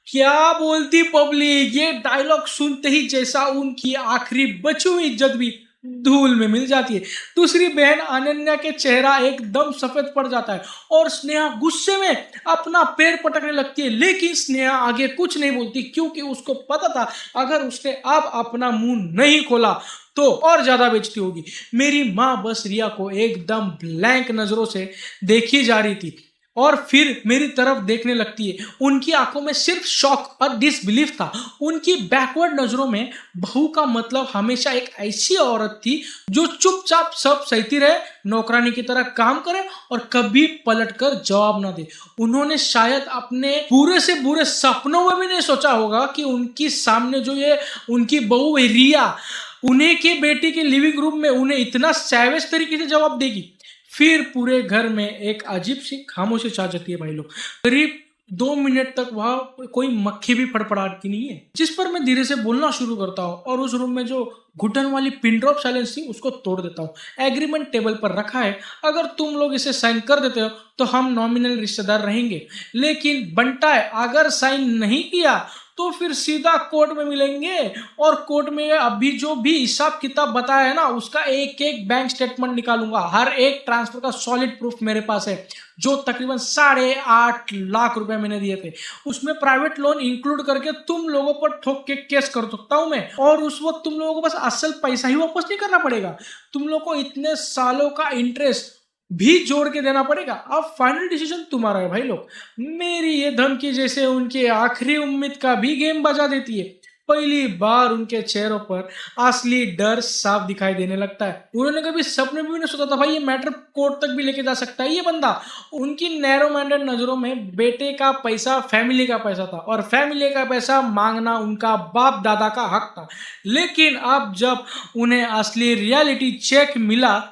क्या बोलती पब्लिक, ये डायलॉग सुनते ही जैसा उनकी आखिरी बची हुई इज्जत भी धूल में मिल जाती है। दूसरी बहन अनन्या के चेहरा एकदम सफेद पड़ जाता है और स्नेहा गुस्से में अपना पैर पटकने लगती है। लेकिन स्नेहा आगे कुछ नहीं बोलती, क्योंकि उसको पता था अगर उसने अब अपना मुंह नहीं खोला तो और ज्यादा बेइज्जती होगी। मेरी माँ बस रिया को एकदम ब्लैंक नजरों से देखी जा रही थी और फिर मेरी तरफ देखने लगती है। उनकी आंखों में सिर्फ शॉक और डिसबिलीफ था। उनकी बैकवर्ड नजरों में बहू का मतलब हमेशा एक ऐसी औरत थी जो चुपचाप सब सहती रहे, नौकरानी की तरह काम करे और कभी पलटकर जवाब ना दे। उन्होंने शायद अपने बुरे से बुरे सपनों में भी नहीं सोचा होगा कि उनकी सामने जो ये उनकी बहू है रिया, उन्हें की बेटी के लिविंग रूम में उन्हें इतना सैवेज तरीके से जवाब देगी। फिर पूरे घर में एक अजीब सी खामोशी छा जाती है भाई लोग। करीब 2 मिनट तक वहां कोई मक्खी भी फड़फड़ाती नहीं है, जिस पर मैं धीरे से बोलना शुरू करता हूँ और उस रूम में जो घुटन वाली पिन ड्रॉप साइलेंस थी उसको तोड़ देता हूँ। एग्रीमेंट टेबल पर रखा है, अगर तुम लोग इसे साइन कर देते हो तो हम नॉमिनल रिश्तेदार रहेंगे, लेकिन बंटा है अगर साइन नहीं किया तो फिर सीधा कोर्ट में मिलेंगे और कोर्ट में अभी जो भी हिसाब किताब बताया है ना उसका एक एक बैंक स्टेटमेंट निकालूंगा। हर एक ट्रांसफर का सॉलिड प्रूफ मेरे पास है, जो तकरीबन 8.5 लाख रुपए मैंने दिए थे। उसमें प्राइवेट लोन इंक्लूड करके तुम लोगों पर ठोक के केस कर सकता हूं मैं, और उस वक्त तुम लोगों को बस असल पैसा ही वापस नहीं करना पड़ेगा, तुम लोगों को इतने सालों का इंटरेस्ट भी जोड़ के देना पड़ेगा। अब फाइनल डिसीजन तुम्हारा है भाई लोग। मेरी ये धमकी जैसे उनकी आखिरी उम्मीद का भी गेम बजा देती है। पहली बार उनके चेहरों पर असली डर साफ दिखाई देने लगता है। उन्होंने कभी सपने में भी नहीं सोचा था भाई ये मैटर कोर्ट तक भी लेके जा सकता है ये बंदा। उनकी नैरो माइंडेड नजरों में बेटे का पैसा फैमिली का पैसा था और फैमिली का पैसा मांगना उनका बाप दादा का हक था। लेकिन अब जब उन्हें असली रियलिटी चेक मिला,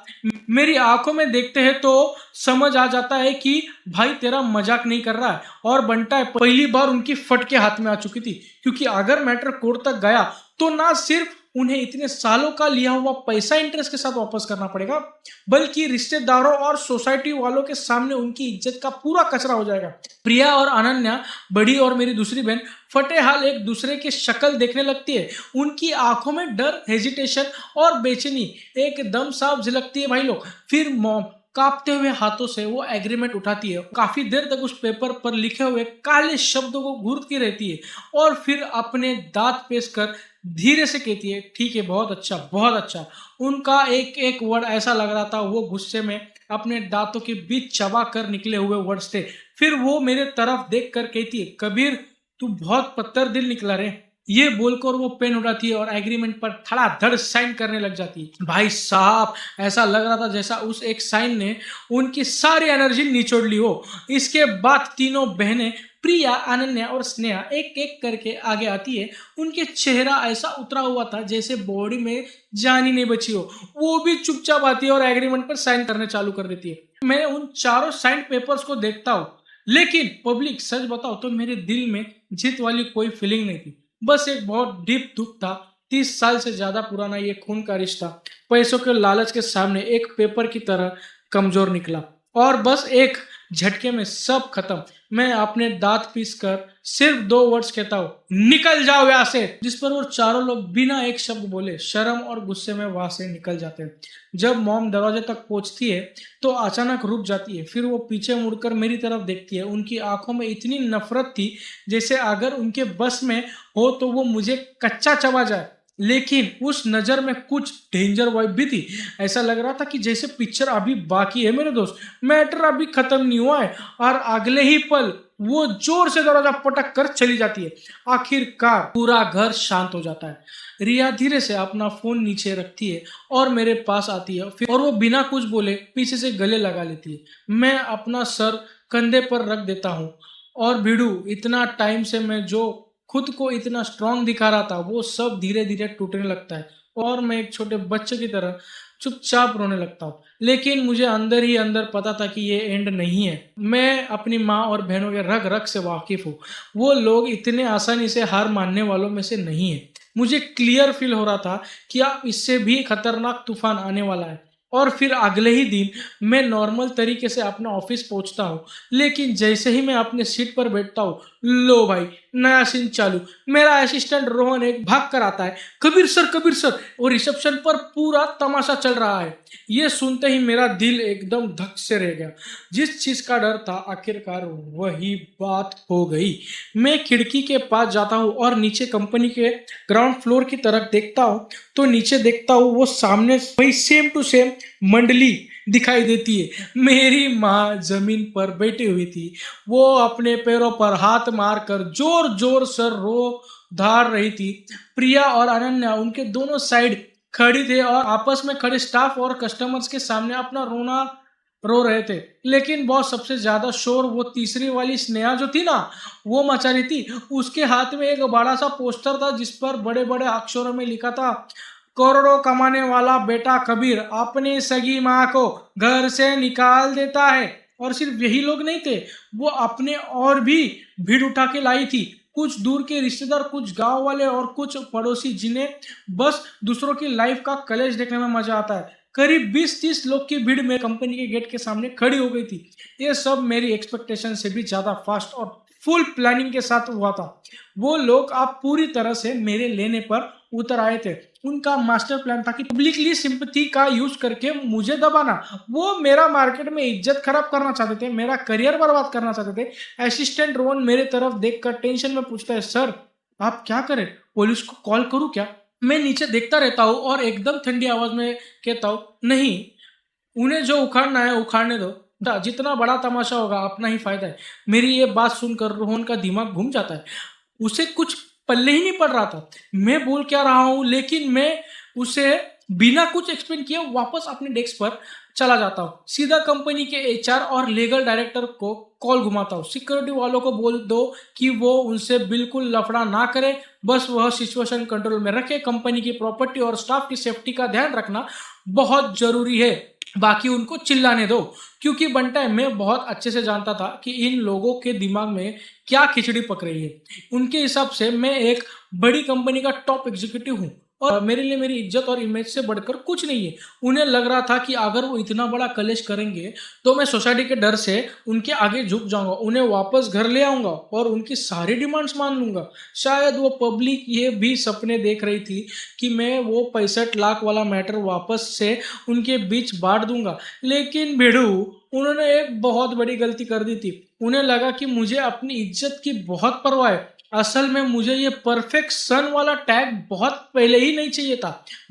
मेरी आंखों में देखते हैं तो समझ आ जाता है कि भाई तेरा मजाक नहीं कर रहा है। और बंटा है पहली बार उनकी फटके हाथ में आ चुकी थी, क्योंकि अगर मैटर कोर्ट तक गया तो ना सिर्फ उन्हें इतने सालों का लिया हुआ पैसा इंटरेस्ट के साथ वापस करना पड़ेगा, बल्कि रिश्तेदारों और सोसाइटी वालों के सामने उनकी इज्जत का पूरा कचरा हो जाएगा। प्रिया और अनन्या, बड़ी और मेरी दूसरी बहन, फटे हाल एक दूसरे की शक्ल देखने लगती है। उनकी आंखों में डर, हेजिटेशन और बेचैनी एकदम साफ झलकती है भाई लोग। फिर मॉम कांपते हुए हाथों से वो एग्रीमेंट उठाती है, काफी देर तक उस पेपर पर लिखे हुए काले शब्दों को घूरती रहती है और फिर अपने दांत पेश कर धीरे से कहती है, ठीक है, बहुत अच्छा बहुत अच्छा। उनका एक एक वर्ड ऐसा लग रहा था वो गुस्से में अपने दांतों के बीच चबा कर निकले हुए वर्ड्स थे। फिर वो मेरे तरफ देख कर कहती है, कबीर तू बहुत पत्थर दिल निकला रे। ये बोलकर वो पेन उठाती है और एग्रीमेंट पर धड़ाधड़ साइन करने लग जाती है। भाई साहब, ऐसा लग रहा था जैसा उस एक साइन ने उनकी सारी एनर्जी निचोड़ ली हो। इसके बाद तीनों बहनें प्रिया, अनन्या और स्नेहा एक एक करके आगे आती है। उनके चेहरा ऐसा उतरा हुआ था जैसे बॉडी में जान ही नहीं बची हो। वो भी चुपचाप आती है और एग्रीमेंट पर साइन करने चालू कर देती है। मैं उन चारों साइन पेपर्स को देखता हूँ, लेकिन पब्लिक सच बताओ तो मेरे दिल में जीत वाली कोई फीलिंग नहीं थी। बस एक बहुत डीप दुख था। 30 साल से ज्यादा पुराना ये खून का रिश्ता पैसों के लालच के सामने एक पेपर की तरह कमजोर निकला और बस एक झटके में सब खत्म। मैं अपने दांत पीस कर सिर्फ 2 वर्ड्स कहता हूँ, निकल जाओ यहाँ से, जिस पर वो चारों लोग बिना एक शब्द बोले शर्म और गुस्से में वहां से निकल जाते हैं। जब मॉम दरवाजे तक पहुंचती है तो अचानक रुक जाती है। फिर वो पीछे मुड़कर मेरी तरफ देखती है। उनकी आंखों में इतनी नफरत थी जैसे अगर उनके बस में हो तो वो मुझे कच्चा चबा जाए। लेकिन उस नजर में कुछ डेंजर वाइब भी थी। ऐसा लग रहा था कि जैसे पिक्चर अभी बाकी है मेरे दोस्त, मैटर अभी खत्म नहीं हुआ है। और अगले ही पल वो जोर से दरवाजा पटक कर चली जाती है। आखिरकार पूरा घर शांत हो जाता है। रिया धीरे से अपना फोन नीचे रखती है और मेरे पास आती है। फिर और वो बिना कुछ बोले पीछे से गले लगा लेती है। मैं अपना सर कंधे पर रख देता हूँ और भिड़ू, इतना टाइम से मैं जो खुद को इतना स्ट्रांग दिखा रहा था वो सब धीरे धीरे टूटने लगता है और मैं एक छोटे बच्चे की तरह चुपचाप रोने लगता हूँ। लेकिन मुझे अंदर ही अंदर पता था कि ये एंड नहीं है। मैं अपनी माँ और बहनों के रग रग से वाकिफ हूँ। वो लोग इतने आसानी से हार मानने वालों में से नहीं है। मुझे क्लियर फील हो रहा था कि अब इससे भी खतरनाक तूफान आने वाला है। और फिर अगले ही दिन मैं नॉर्मल तरीके से अपना ऑफिस पहुंचता हूँ। लेकिन जैसे ही मैं अपने सीट पर बैठता हूँ, लो भाई, नया सीन चालू। मेरा असिस्टेंट रोहन एक भाग कर आता है, कबीर सर, और रिसेप्शन पर पूरा तमाशा चल रहा है। ये सुनते ही मेरा दिल एकदम धक से रह गया। जिस चीज का डर था आखिरकार वही बात हो गई। मैं खिड़की के पास जाता हूँ और नीचे कंपनी के ग्राउंड फ्लोर की तरफ देखता हूँ तो नीचे देखता हूँ वो सामने वही सेम टू सेम मंडली दिखाई देती है। मेरी माँ जमीन पर बैठी हुई थी। वो अपने पैरों पर हाथ मारकर जोर जोर से रो धार रही थी। प्रिया और अनन्या उनके दोनों साइड खड़ी थे और आपस में खड़े स्टाफ और कस्टमर्स के सामने अपना रोना रो रहे थे। लेकिन बहुत सबसे ज्यादा शोर वो तीसरी वाली स्नेहा जो थी ना, वो मचा रही थी। उसके हाथ में एक बड़ा सा पोस्टर था जिस पर बड़े बड़े अक्षरों में लिखा था, करोड़ों कमाने वाला बेटा कबीर अपनी सगी माँ को घर से निकाल देता है। और सिर्फ यही लोग नहीं थे, वो अपने और भी भीड़ उठा के लाई थी। कुछ दूर के रिश्तेदार, कुछ गांव वाले और कुछ पड़ोसी जिन्हें बस दूसरों की लाइफ का कलेश देखने में मजा आता है। करीब 20-30 लोग की भीड़ में कंपनी के गेट के सामने खड़ी हो गई थी। ये सब मेरी एक्सपेक्टेशन से भी ज्यादा फास्ट और फुल प्लानिंग के साथ हुआ था। वो लोग आप पूरी तरह से मेरे लेने पर उतर आए थे। उनका मास्टर प्लान था कि पब्लिकली सिंपैथी का यूज करके मुझे दबाना। वो मेरा मार्केट में इज्जत खराब करना चाहते थे, मेरा करियर बर्बाद करना चाहते थे। असिस्टेंट रोहन मेरे तरफ देखकर टेंशन में पूछता है, सर आप क्या करें, पुलिस को कॉल करूं क्या? मैं नीचे देखता रहता हूँ और एकदम ठंडी आवाज में कहता हूँ, नहीं, उन्हें जो उखाड़ना है उखाड़ने दो। जितना बड़ा तमाशा होगा अपना ही फायदा है। मेरी ये बात सुनकर रोहन का दिमाग घूम जाता है। उसे कुछ पल्ले ही नहीं पड़ रहा था मैं बोल क्या रहा हूँ। लेकिन मैं उसे बिना कुछ एक्सप्लेन किए वापस अपने डेस्क पर चला जाता हूँ। सीधा कंपनी के एचआर और लीगल डायरेक्टर को कॉल घुमाता हूँ। सिक्योरिटी वालों को बोल दो कि वो उनसे बिल्कुल लफड़ा ना करे, बस वह सिचुएशन कंट्रोल में रखे। कंपनी की प्रॉपर्टी और स्टाफ की सेफ्टी का ध्यान रखना बहुत जरूरी है, बाकी उनको चिल्लाने दो। क्योंकि बंटा मैं बहुत अच्छे से जानता था कि इन लोगों के दिमाग में क्या खिचड़ी पक रही है। उनके हिसाब से मैं एक बड़ी कंपनी का टॉप एग्जीक्यूटिव हूँ और मेरे लिए मेरी इज्जत और इमेज से बढ़कर कुछ नहीं है। उन्हें लग रहा था कि अगर वो इतना बड़ा कलेश करेंगे तो मैं सोसाइटी के डर से उनके आगे झुक जाऊंगा, उन्हें वापस घर ले आऊंगा और उनकी सारी डिमांड्स मान लूंगा। शायद वो पब्लिक ये भी सपने देख रही थी कि मैं वो 65 लाख वाला मैटर वापस से उनके बीच बांट दूंगा। लेकिन भिड़ू, उन्होंने एक बहुत बड़ी गलती कर दी थी। उन्हें लगा कि मुझे अपनी इज्जत की बहुत परवाह है। असल में मुझे ये परफेक्ट सन वाला टैग बहुत पहले ही नहीं चाहिए था।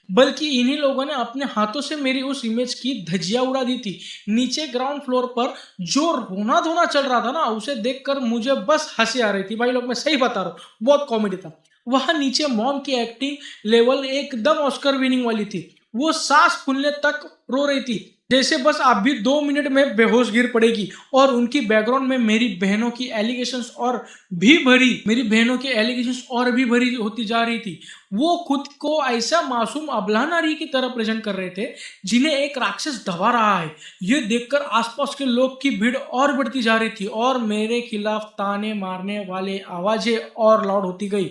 बल्कि इन्हीं लोगों ने अपने हाथों से मेरी उस इमेज की धज्जियां उड़ा दी थी। नीचे ग्राउंड फ्लोर पर जो रोना धोना चल रहा था ना, उसे देखकर मुझे बस हंसी आ रही थी भाई लोग, मैं सही बता रहा हूँ, बहुत कॉमेडी था। वहां नीचे मॉम की एक्टिंग लेवल एकदम ऑस्कर विनिंग वाली थी। वो सांस फूलने तक रो रही थी, जैसे बस आप भी 2 मिनट में बेहोश गिर पड़ेगी। और उनकी बैकग्राउंड में मेरी बहनों की एलिगेशंस और भी भरी होती जा रही थी। वो खुद को ऐसा मासूम अबला नारी की तरह प्रेजेंट कर रहे थे, जिन्हें एक राक्षस दबा रहा है। ये देखकर आसपास के लोग की भीड़ और बढ़ती जा रही थी और मेरे खिलाफ ताने मारने वाले आवाजें और लाउड होती गई।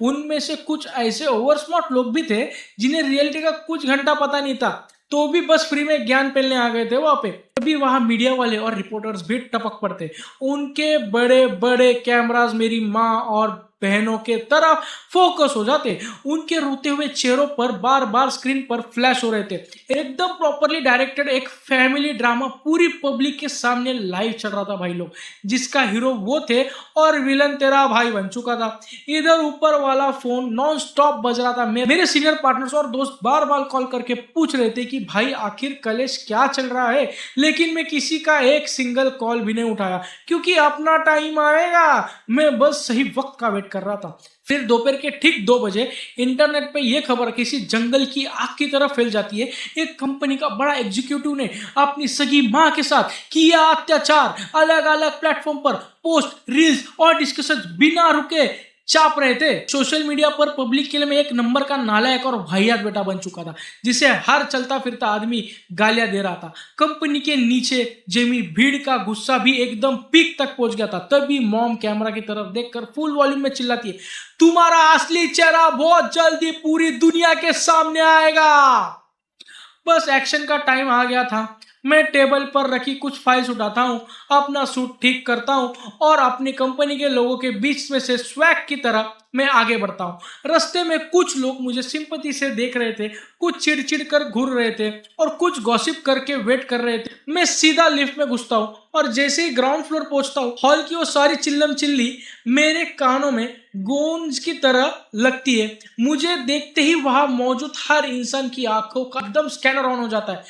उनमें से कुछ ऐसे ओवर स्मार्ट लोग भी थे जिन्हें रियलिटी का कुछ घंटा पता नहीं था, तो भी बस फ्री में ज्ञान फैलने आ गए थे वहां पे। तभी वहां मीडिया वाले और रिपोर्टर्स भी टपक पड़ते। उनके बड़े बड़े कैमरास मेरी माँ और बहनों के तरफ फोकस हो जाते। उनके रोते हुए चेहरों पर बार बार स्क्रीन पर फ्लैश हो रहे थे। एकदम प्रॉपरली डायरेक्टेड एक फैमिली ड्रामा पूरी पब्लिक के सामने लाइव चल रहा था भाई लोग, जिसका हीरो वो थे और विलन तेरा भाई बन चुका था। इधर ऊपर वाला फोन नॉन स्टॉप बज रहा था। मेरे सीनियर पार्टनर्स और दोस्त बार बार कॉल करके पूछ रहे थे कि भाई आखिर कलेश क्या चल रहा है, लेकिन मैं किसी का एक सिंगल कॉल भी नहीं उठाया, क्योंकि अपना टाइम आएगा। मैं बस सही वक्त का वेट कर रहा था। फिर दोपहर के ठीक 2 बजे इंटरनेट पे यह खबर किसी जंगल की आग की तरह फैल जाती है। एक कंपनी का बड़ा एग्जीक्यूटिव ने अपनी सगी मां के साथ किया अत्याचार। अलग अलग प्लेटफॉर्म पर पोस्ट, रील्स और डिस्कशन बिना रुके चाप रहे थे। सोशल मीडिया पर पब्लिक के लिए मैं एक नंबर का नालायक और वाहियात बेटा बन चुका था, जिसे हर चलता फिरता आदमी गालियां दे रहा था। कंपनी के नीचे जमी भीड़ का गुस्सा भी एकदम पीक तक पहुंच गया था। तभी मॉम कैमरा की तरफ देखकर फुल वॉल्यूम में चिल्लाती है, तुम्हारा असली चेहरा बहुत जल्दी पूरी दुनिया के सामने आएगा। बस एक्शन का टाइम आ गया था। मैं टेबल पर रखी कुछ फाइल्स उठाता हूँ, अपना सूट ठीक करता हूँ और अपनी कंपनी के लोगों के बीच में से स्वैग की तरह मैं आगे बढ़ता हूँ। रास्ते में कुछ लोग मुझे सिंपैथी से देख रहे थे, कुछ चिड़चिड़ कर घूर रहे थे और कुछ गॉसिप करके वेट कर रहे थे। मैं सीधा लिफ्ट में घुसता हूँ और जैसे ही ग्राउंड फ्लोर पहुंचता हूँ, हॉल की वो सारी चिल्लम चिल्ली मेरे कानों में गूंज की तरह लगती है। मुझे देखते ही वहां मौजूद हर इंसान की आंखों का एकदम स्कैनर ऑन हो जाता है।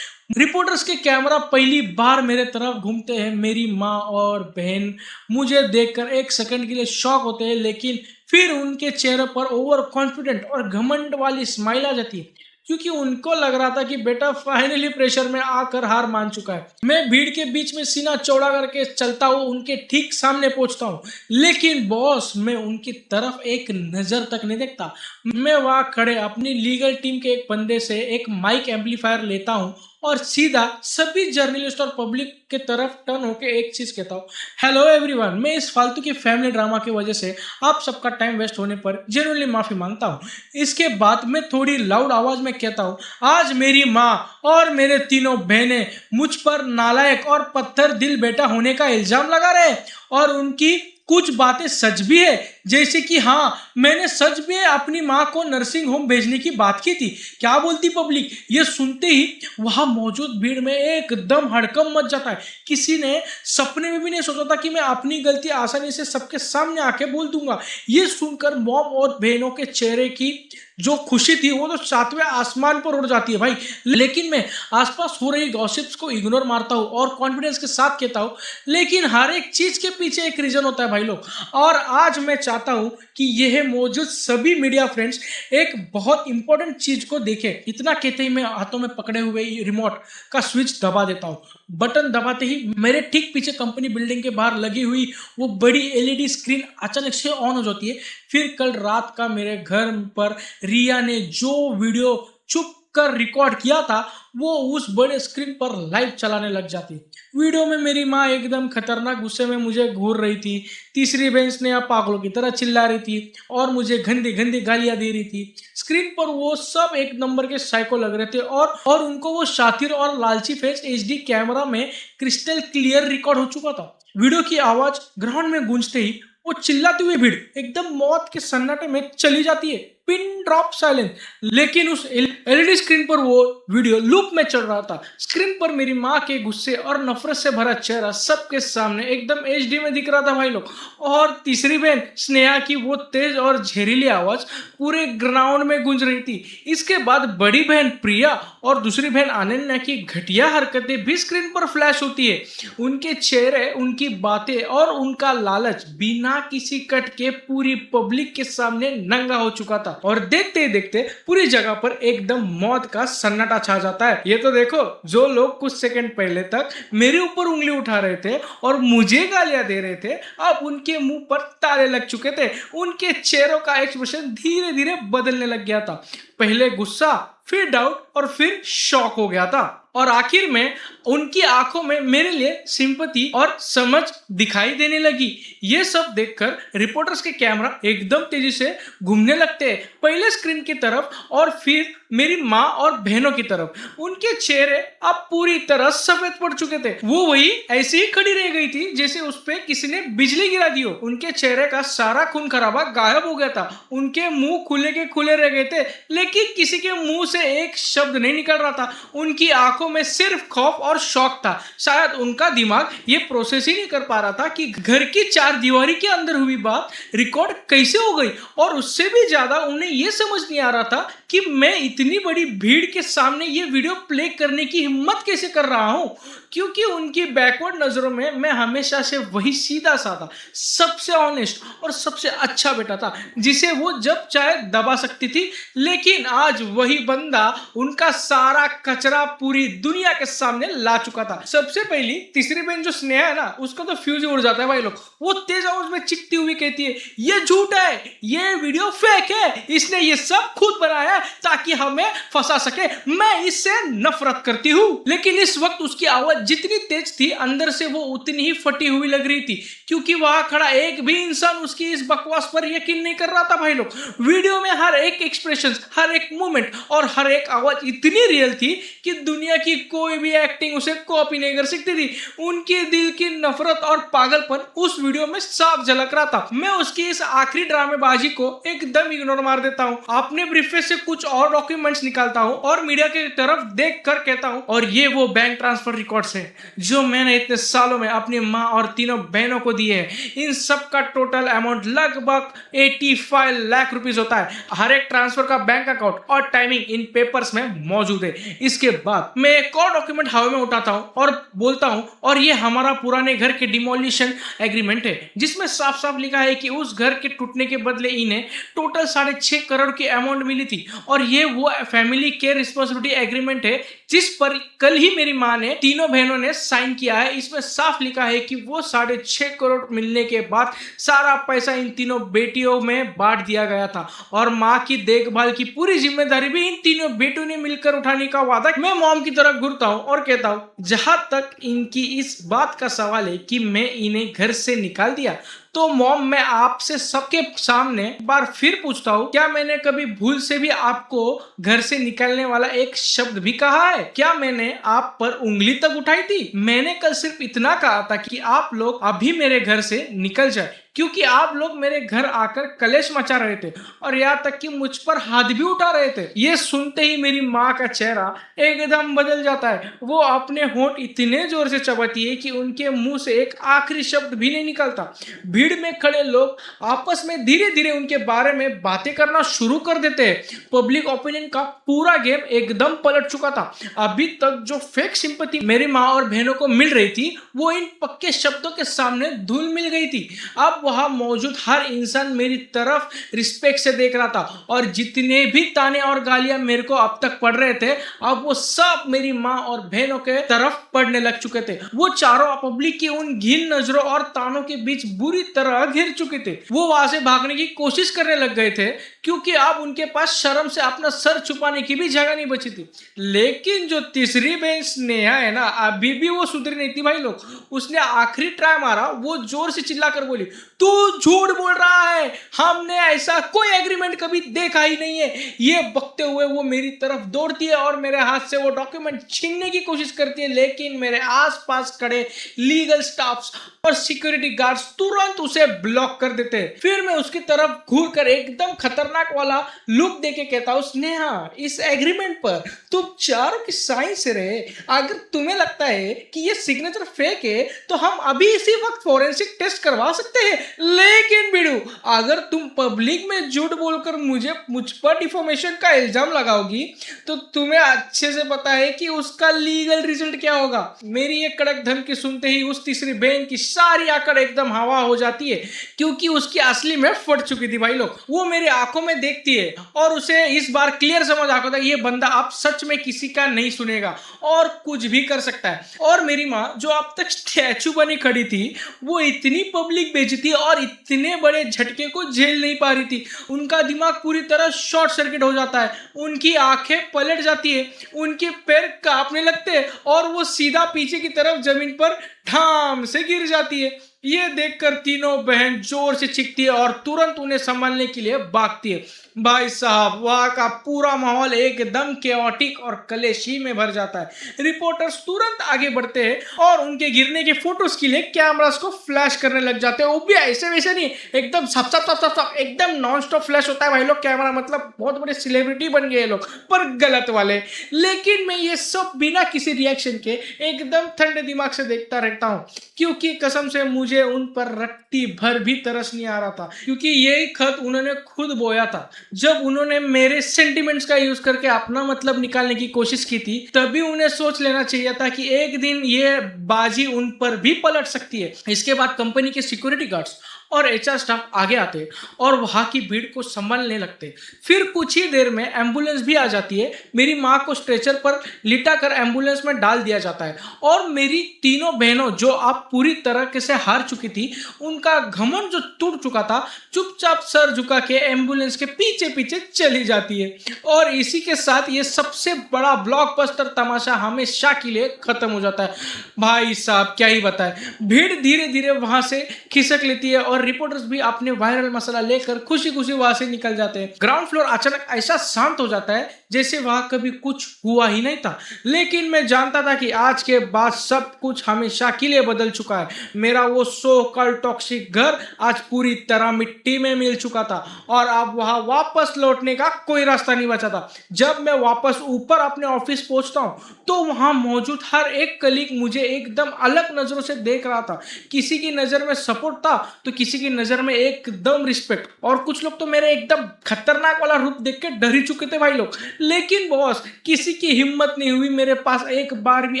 रिपोर्टर्स के कैमरा पहली बार मेरे तरफ घूमते हैं। मेरी माँ और बहन मुझे देखकर एक सेकंड के लिए शॉक होते हैं, लेकिन फिर उनके चेहरे पर ओवर कॉन्फिडेंट और घमंड वाली स्माइल आ जाती है, क्योंकि उनको लग रहा था कि बेटा फाइनली प्रेशर में आकर हार मान चुका है। मैं भीड़ के बीच में सीना चौड़ा करके चलता हूँ, उनके ठीक सामने पहुंचता हूँ, लेकिन बॉस मैं उनकी तरफ एक नजर तक नहीं देखता। मैं वहां खड़े अपनी लीगल टीम के एक बंदे से एक माइक एम्पलीफायर लेता हूँ और सीधा सभी जर्नलिस्ट और पब्लिक के तरफ टर्न होकर एक चीज कहता हूँ, हेलो एवरीवन, मैं इस फालतू की फैमिली ड्रामा की वजह से आप सबका टाइम वेस्ट होने पर जेन्युइनली माफी मांगता हूँ। इसके बाद मैं थोड़ी लाउड आवाज में कहता हूँ, आज मेरी माँ और मेरे तीनों बहनें मुझ पर नालायक और पत्थर दिल बेटा होने का इल्जाम लगा रहे, और उनकी कुछ बातें सच भी है, जैसे कि हाँ, मैंने सच में अपनी माँ को नर्सिंग होम भेजने की बात की थी। क्या बोलती पब्लिक? ये सुनते ही वहां मौजूद भीड़ में एकदम हड़कंप मच जाता है। किसी ने सपने में भी नहीं सोचा था कि मैं अपनी गलती आसानी से सबके सामने आके बोल दूंगा। ये सुनकर मॉम और बहनों के चेहरे की जो खुशी थी वो तो सातवें आसमान पर उड़ जाती है भाई। लेकिन मैं आसपास हो रही गॉसिप्स को इग्नोर मारता हूँ और कॉन्फिडेंस के साथ कहता हूँ, लेकिन हर एक चीज के पीछे एक रीजन होता है भाई लोग। और आज मैं चाहता हूँ कि यह मौजूद सभी मीडिया फ्रेंड्स एक बहुत इंपॉर्टेंट चीज को देखें। इतना कहते ही मैं हाथों में पकड़े हुए रिमोट का स्विच दबा देता हूँ। बटन दबाते ही मेरे ठीक पीछे कंपनी बिल्डिंग के बाहर लगी हुई वो बड़ी एलईडी स्क्रीन अचानक से ऑन हो जाती है। फिर कल रात का मेरे घर पर रिया ने जो वीडियो चुप कर रिकॉर्ड किया था वो उस बड़े स्क्रीन पर लाइव चलाने लग जाती। वीडियो में मेरी माँ एकदम खतरनाक गुस्से में मुझे घूर रही थी, तीसरी बेंच ने पागलों की तरह चिल्ला रही थी और मुझे गंदी गंदी गालियां दे रही थी। स्क्रीन पर वो सब एक नंबर के साइको लग रहे थे और उनको वो शातिर और लालची फेस एचडी कैमरा में क्रिस्टल क्लियर रिकॉर्ड हो चुका था। वीडियो की आवाज ग्राउंड में गूंजते ही वो चिल्लाती हुई भीड़ एकदम मौत के सन्नाटे में चली जाती है। Pin drop silence. लेकिन उस एलईडी स्क्रीन पर वो वीडियो लूप में चल रहा था। स्क्रीन पर मेरी माँ के गुस्से और नफरत से भरा चेहरा सबके सामने एकदम एचडी में दिख रहा था भाई लोग। और तीसरी बहन स्नेहा की वो तेज और जहरीली आवाज पूरे ग्राउंड में गूंज रही थी। इसके बाद बड़ी बहन प्रिया और दूसरी बहन अनन्या की घटिया हरकतें भी स्क्रीन पर फ्लैश होती है। उनके चेहरे, उनकी बातें और उनका लालच बिना किसी कट के पूरी पब्लिक के सामने नंगा हो चुका था। और देखते ही देखते पूरी जगह पर एकदम मौत का सन्नाटा छा जाता है। ये तो देखो, जो लोग कुछ सेकंड पहले तक मेरे ऊपर उंगली उठा रहे थे और मुझे गालियां दे रहे थे, अब उनके मुंह पर ताले लग चुके थे। उनके चेहरों का एक्सप्रेशन धीरे धीरे बदलने लग गया था। पहले गुस्सा, फिर डाउट और फिर शॉक हो गया था। और आखिर में उनकी आंखों में मेरे लिए सिंपैथी और समझ दिखाई देने लगी। ये सब देखकर रिपोर्टर्स के कैमरा एकदम तेजी से घूमने लगते हैं, पहले स्क्रीन की तरफ और फिर मेरी माँ और बहनों की तरफ। उनके चेहरे अब पूरी तरह सफेद पड़ चुके थे। वो वही ऐसे ही खड़ी रह गई थी जैसे उस पे किसी ने बिजली गिरा दी हो। उनके चेहरे का सारा खून खराबा गायब हो गया था। उनके मुंह खुले के खुले रह गए थे, लेकिन किसी के मुंह से एक शब्द नहीं निकल रहा था। उनकी आंखों में सिर्फ खौफ और शौक था। शायद उनका दिमाग ये प्रोसेस ही नहीं कर पा रहा था कि घर की चार दीवारी के अंदर हुई बात रिकॉर्ड कैसे हो गई। और उससे भी ज्यादा उन्हें यह समझ नहीं आ रहा था कि मैं इतनी बड़ी भीड़ के सामने ये वीडियो प्ले करने की हिम्मत कैसे कर रहा हूं। क्योंकि उनकी बैकवर्ड नजरों में मैं हमेशा से वही सीधा साधा, सबसे ऑनेस्ट और सबसे अच्छा बेटा था जिसे वो जब चाहे दबा सकती थी। लेकिन आज वही बंदा उनका सारा कचरा पूरी दुनिया के सामने ला चुका था। सबसे पहली तीसरी बहन जो स्नेहा है ना, उसका तो फ्यूज ही उड़ जाता है भाई लोग। वो तेज आवाज में चिकती हुई कहती है, ये झूठ है, ये वीडियो फेक है, इसने ये सब खुद बनाया है ताकि हमें फंसा सके। मैं इससे नफरत करती हूँ। लेकिन इस वक्त उसकी आवाज जितनी तेज थी, अंदर से वो उतनी ही फटी हुई लग रही थी, क्योंकि वहां खड़ा एक भी इंसान उसकी इस बकवास पर यकीन नहीं कर रहा था भाई लोग। वीडियो में हर एक एक्सप्रेशन, हर एक मूवमेंट और हर एक आवाज इतनी रियल थी कि दुनिया की कोई भी एक्टिंग उसे कॉपी नहीं कर सकती थी। उनके दिल की नफरत और पागलपन उस वीडियो में साफ झलक रहा था। मैं उसकी इस आखिरी ड्रामेबाजी को एकदम इग्नोर मार देता हूँ, अपने ब्रीफकेस से कुछ और डॉक्यूमेंट्स निकालता हूँ और मीडिया की तरफ देख कर कहता हूँ, और ये वो बैंक ट्रांसफर रिकॉर्ड्स है जो मैंने इतने सालों में अपनी माँ और तीनों बहनों को दिए हैं। इन सब का टोटल अमाउंट लगभग 85 लाख रुपीस होता है। हर एक ट्रांसफर का बैंक अकाउंट और टाइमिंग इन पेपर्स में मौजूद है। इसके बाद मैं एक और डॉक्यूमेंट हवा में उठाता हूँ और बोलता हूँ, और ये हमारा पुराने घर के डिमोलिशन एग्रीमेंट है, जिसमें साफ साफ लिखा है कि उस घर के टूटने के बदले इन्हें टोटल 6.5 करोड़ की अमाउंट मिली थी। और ये वो फैमिली केयर रिस्पॉन्सिबिलिटी एग्रीमेंट है जिस पर कल ही मेरी माँ ने, तीनों बहनों ने साइन किया है। इसमें साफ लिखा है कि वो 6.5 करोड़ मिलने के बाद सारा पैसा इन तीनों बेटियों में बांट दिया गया था, और माँ की देखभाल की पूरी जिम्मेदारी भी इन तीनों बेटियों ने मिलकर उठाने का वादा। मैं मॉम की तरफ घूरता हूँ और कहता हूँ, जहां तक इनकी इस बात का सवाल है कि मैं इन्हें घर से निकाल दिया, तो मॉम मैं आपसे सबके सामने बार फिर पूछता हूँ, क्या मैंने कभी भूल से भी आपको घर से निकालने वाला एक शब्द भी कहा है? क्या मैंने आप पर उंगली तक उठाई थी? मैंने कल सिर्फ इतना कहा था कि आप लोग अभी मेरे घर से निकल जाए, क्योंकि आप लोग मेरे घर आकर कलेश मचा रहे थे और यहाँ तक कि मुझ पर हाथ भी उठा रहे थे। ये सुनते ही मेरी माँ का चेहरा एकदम बदल जाता है। वो अपने होंठ इतने जोर से चबाती है कि उनके मुंह से एक आखिरी शब्द भी नहीं निकलता। भीड़ में खड़े लोग आपस में धीरे धीरे उनके बारे में बातें करना शुरू कर देते हैं। पब्लिक ओपिनियन का पूरा गेम एकदम पलट चुका था। अभी तक जो फेक सिंपैथी मेरी माँ और बहनों को मिल रही थी, वो इन पक्के शब्दों के सामने धूल मिल गई थी। अब वहां मौजूद हर इंसान मेरी तरफ रिस्पेक्ट से देख रहा था, और जितने भी ताने और गालियां मेरे को अब तक पड़ रहे थे, अब वो सब मेरी माँ और बहनों के तरफ पड़ने लग चुके थे। वो चारों पब्लिक की उन घिन नजरों और तानों के बीच बुरी तरह घिर चुके थे। वो वहां से भागने की कोशिश करने लग गए थे, क्योंकि अब उनके पास शर्म से अपना सर छुपाने की भी जगह नहीं बची थी। लेकिन जो तीसरी बहन स्नेहा है ना, अभी भी वो सुधरी नहीं थी भाई लोग। उसने आखिरी ट्राई मारा, वो जोर से चिल्लाकर बोली, तू झूठ बोल रहा है, हमने ऐसा कोई एग्रीमेंट कभी देखा ही नहीं है। ये बकते हुए वो मेरी तरफ दौड़ती है और मेरे हाथ से वो डॉक्यूमेंट छीनने की कोशिश करती है, लेकिन मेरे आसपास खड़े लीगल स्टाफ्स और सिक्योरिटी गार्ड्स तुरंत उसे ब्लॉक कर देते हैं। फिर मैं उसकी तरफ घूर कर एकदम खतरनाक वाला लुक देके कहता हूँ, स्नेहा इस एग्रीमेंट पर तुम चारों की साइन से रहे। अगर तुम्हें लगता है कि ये सिग्नेचर फेक है तो हम अभी इसी वक्त फोरेंसिक टेस्ट करवा सकते हैं। लेकिन बिडू, अगर तुम पब्लिक में झूठ बोलकर मुझ पर डिफॉर्मेशन का इल्जाम लगाओगी तो तुम्हें अच्छे से पता है कि उसका लीगल रिजल्ट क्या होगा। मेरी ये कड़क धमकी सुनते ही उस तीसरी बहन की सारी आंखें एकदम हवा हो जाती है, क्योंकि उसकी असली में फट चुकी थी भाई लोग। वो मेरी आंखों में देखती है और उसे इस बार क्लियर समझ आता था ये बंदा अब सच में किसी का नहीं सुनेगा और कुछ भी कर सकता है। और मेरी माँ जो अब तक स्टैचू बनी खड़ी थी, वो इतनी पब्लिक बेइज्जती और इतने बड़े झटके को झेल नहीं पा रही थी। उनका दिमाग पूरी तरह शॉर्ट सर्किट हो जाता है, उनकी आंखें पलट जाती है, उनके पैर कांपने लगते हैं और वो सीधा पीछे की तरफ जमीन पर ठाम से गिर जाती है। ये देखकर तीनों बहन जोर से चीखती है और तुरंत उन्हें संभालने के लिए भागती है। भाई साहब, वहां का पूरा माहौल एकदम केओटिक और कलेशी में भर जाता है। रिपोर्टर्स तुरंत आगे बढ़ते हैं और उनके गिरने के फोटोज के लिए कैमरास को फ्लैश करने लग जाते हैं। वो भी ऐसे वैसे नहीं, एकदम सब सब सब सब सब एकदम नॉन स्टॉप फ्लैश होता है भाई लोग कैमरा। मतलब बहुत बड़े सेलिब्रिटी बन गए लोग, पर गलत वाले। लेकिन मैं ये सब बिना किसी रिएक्शन के एकदम ठंडे दिमाग से देखता रहता हूँ, क्योंकि कसम से मुझे उन पर रत्ती भर भी तरस नहीं आ रहा था, क्योंकि यही खत उन्होंने खुद बोया था। जब उन्होंने मेरे सेंटिमेंट्स का यूज करके अपना मतलब निकालने की कोशिश की थी, तभी उन्हें सोच लेना चाहिए था कि एक दिन ये बाजी उन पर भी पलट सकती है। इसके बाद कंपनी के सिक्योरिटी गार्ड्स और एचआर स्टाफ आगे आते और वहां की भीड़ को संभालने लगते। फिर कुछ ही देर में एम्बुलेंस भी आ जाती है। मेरी माँ को स्ट्रेचर पर लिटा कर एम्बुलेंस में डाल दिया जाता है और मेरी तीनों बहनों जो अब पूरी तरह से हार चुकी थी, उनका घमंड जो टूट चुका था, चुपचाप सर झुका के एम्बुलेंस के पीछे पीछे चली जाती है। और इसी के साथ ये सबसे बड़ा ब्लॉकबस्टर तमाशा हमेशा के लिए खत्म हो जाता है। भाई साहब क्या ही बताएं, भीड़ धीरे धीरे वहां से खिसक लेती है और रिपोर्टर्स भी अपने वायरल मसला लेकर खुशी खुशी वहां से निकल जाते हैं। ग्राउंड फ्लोर अचानक ऐसा शांत हो जाता है जैसे वहां कभी कुछ हुआ ही नहीं था। लेकिन मैं जानता था कि आज के बाद सब कुछ हमेशा के लिए बदल चुका है। मेरा वो सो कॉल टॉक्सिक घर आज पूरी तरह मिट्टी में मिल चुका था और अब वहां वापस लौटने का कोई रास्ता नहीं बचा था। जब मैं वापस ऊपर अपने ऑफिस पहुंचता हूं तो वहां मौजूद हर एक कलीग मुझे एकदम अलग नजरों से देख रहा था। किसी की नजर में सपोर्ट था तो किसी की नजर में एकदम रिस्पेक्ट, और कुछ लोग तो मेरे एकदम खतरनाक वाला रूप देख के डर ही चुके थे भाई लोग। लेकिन बॉस, किसी की हिम्मत नहीं हुई मेरे पास एक बार भी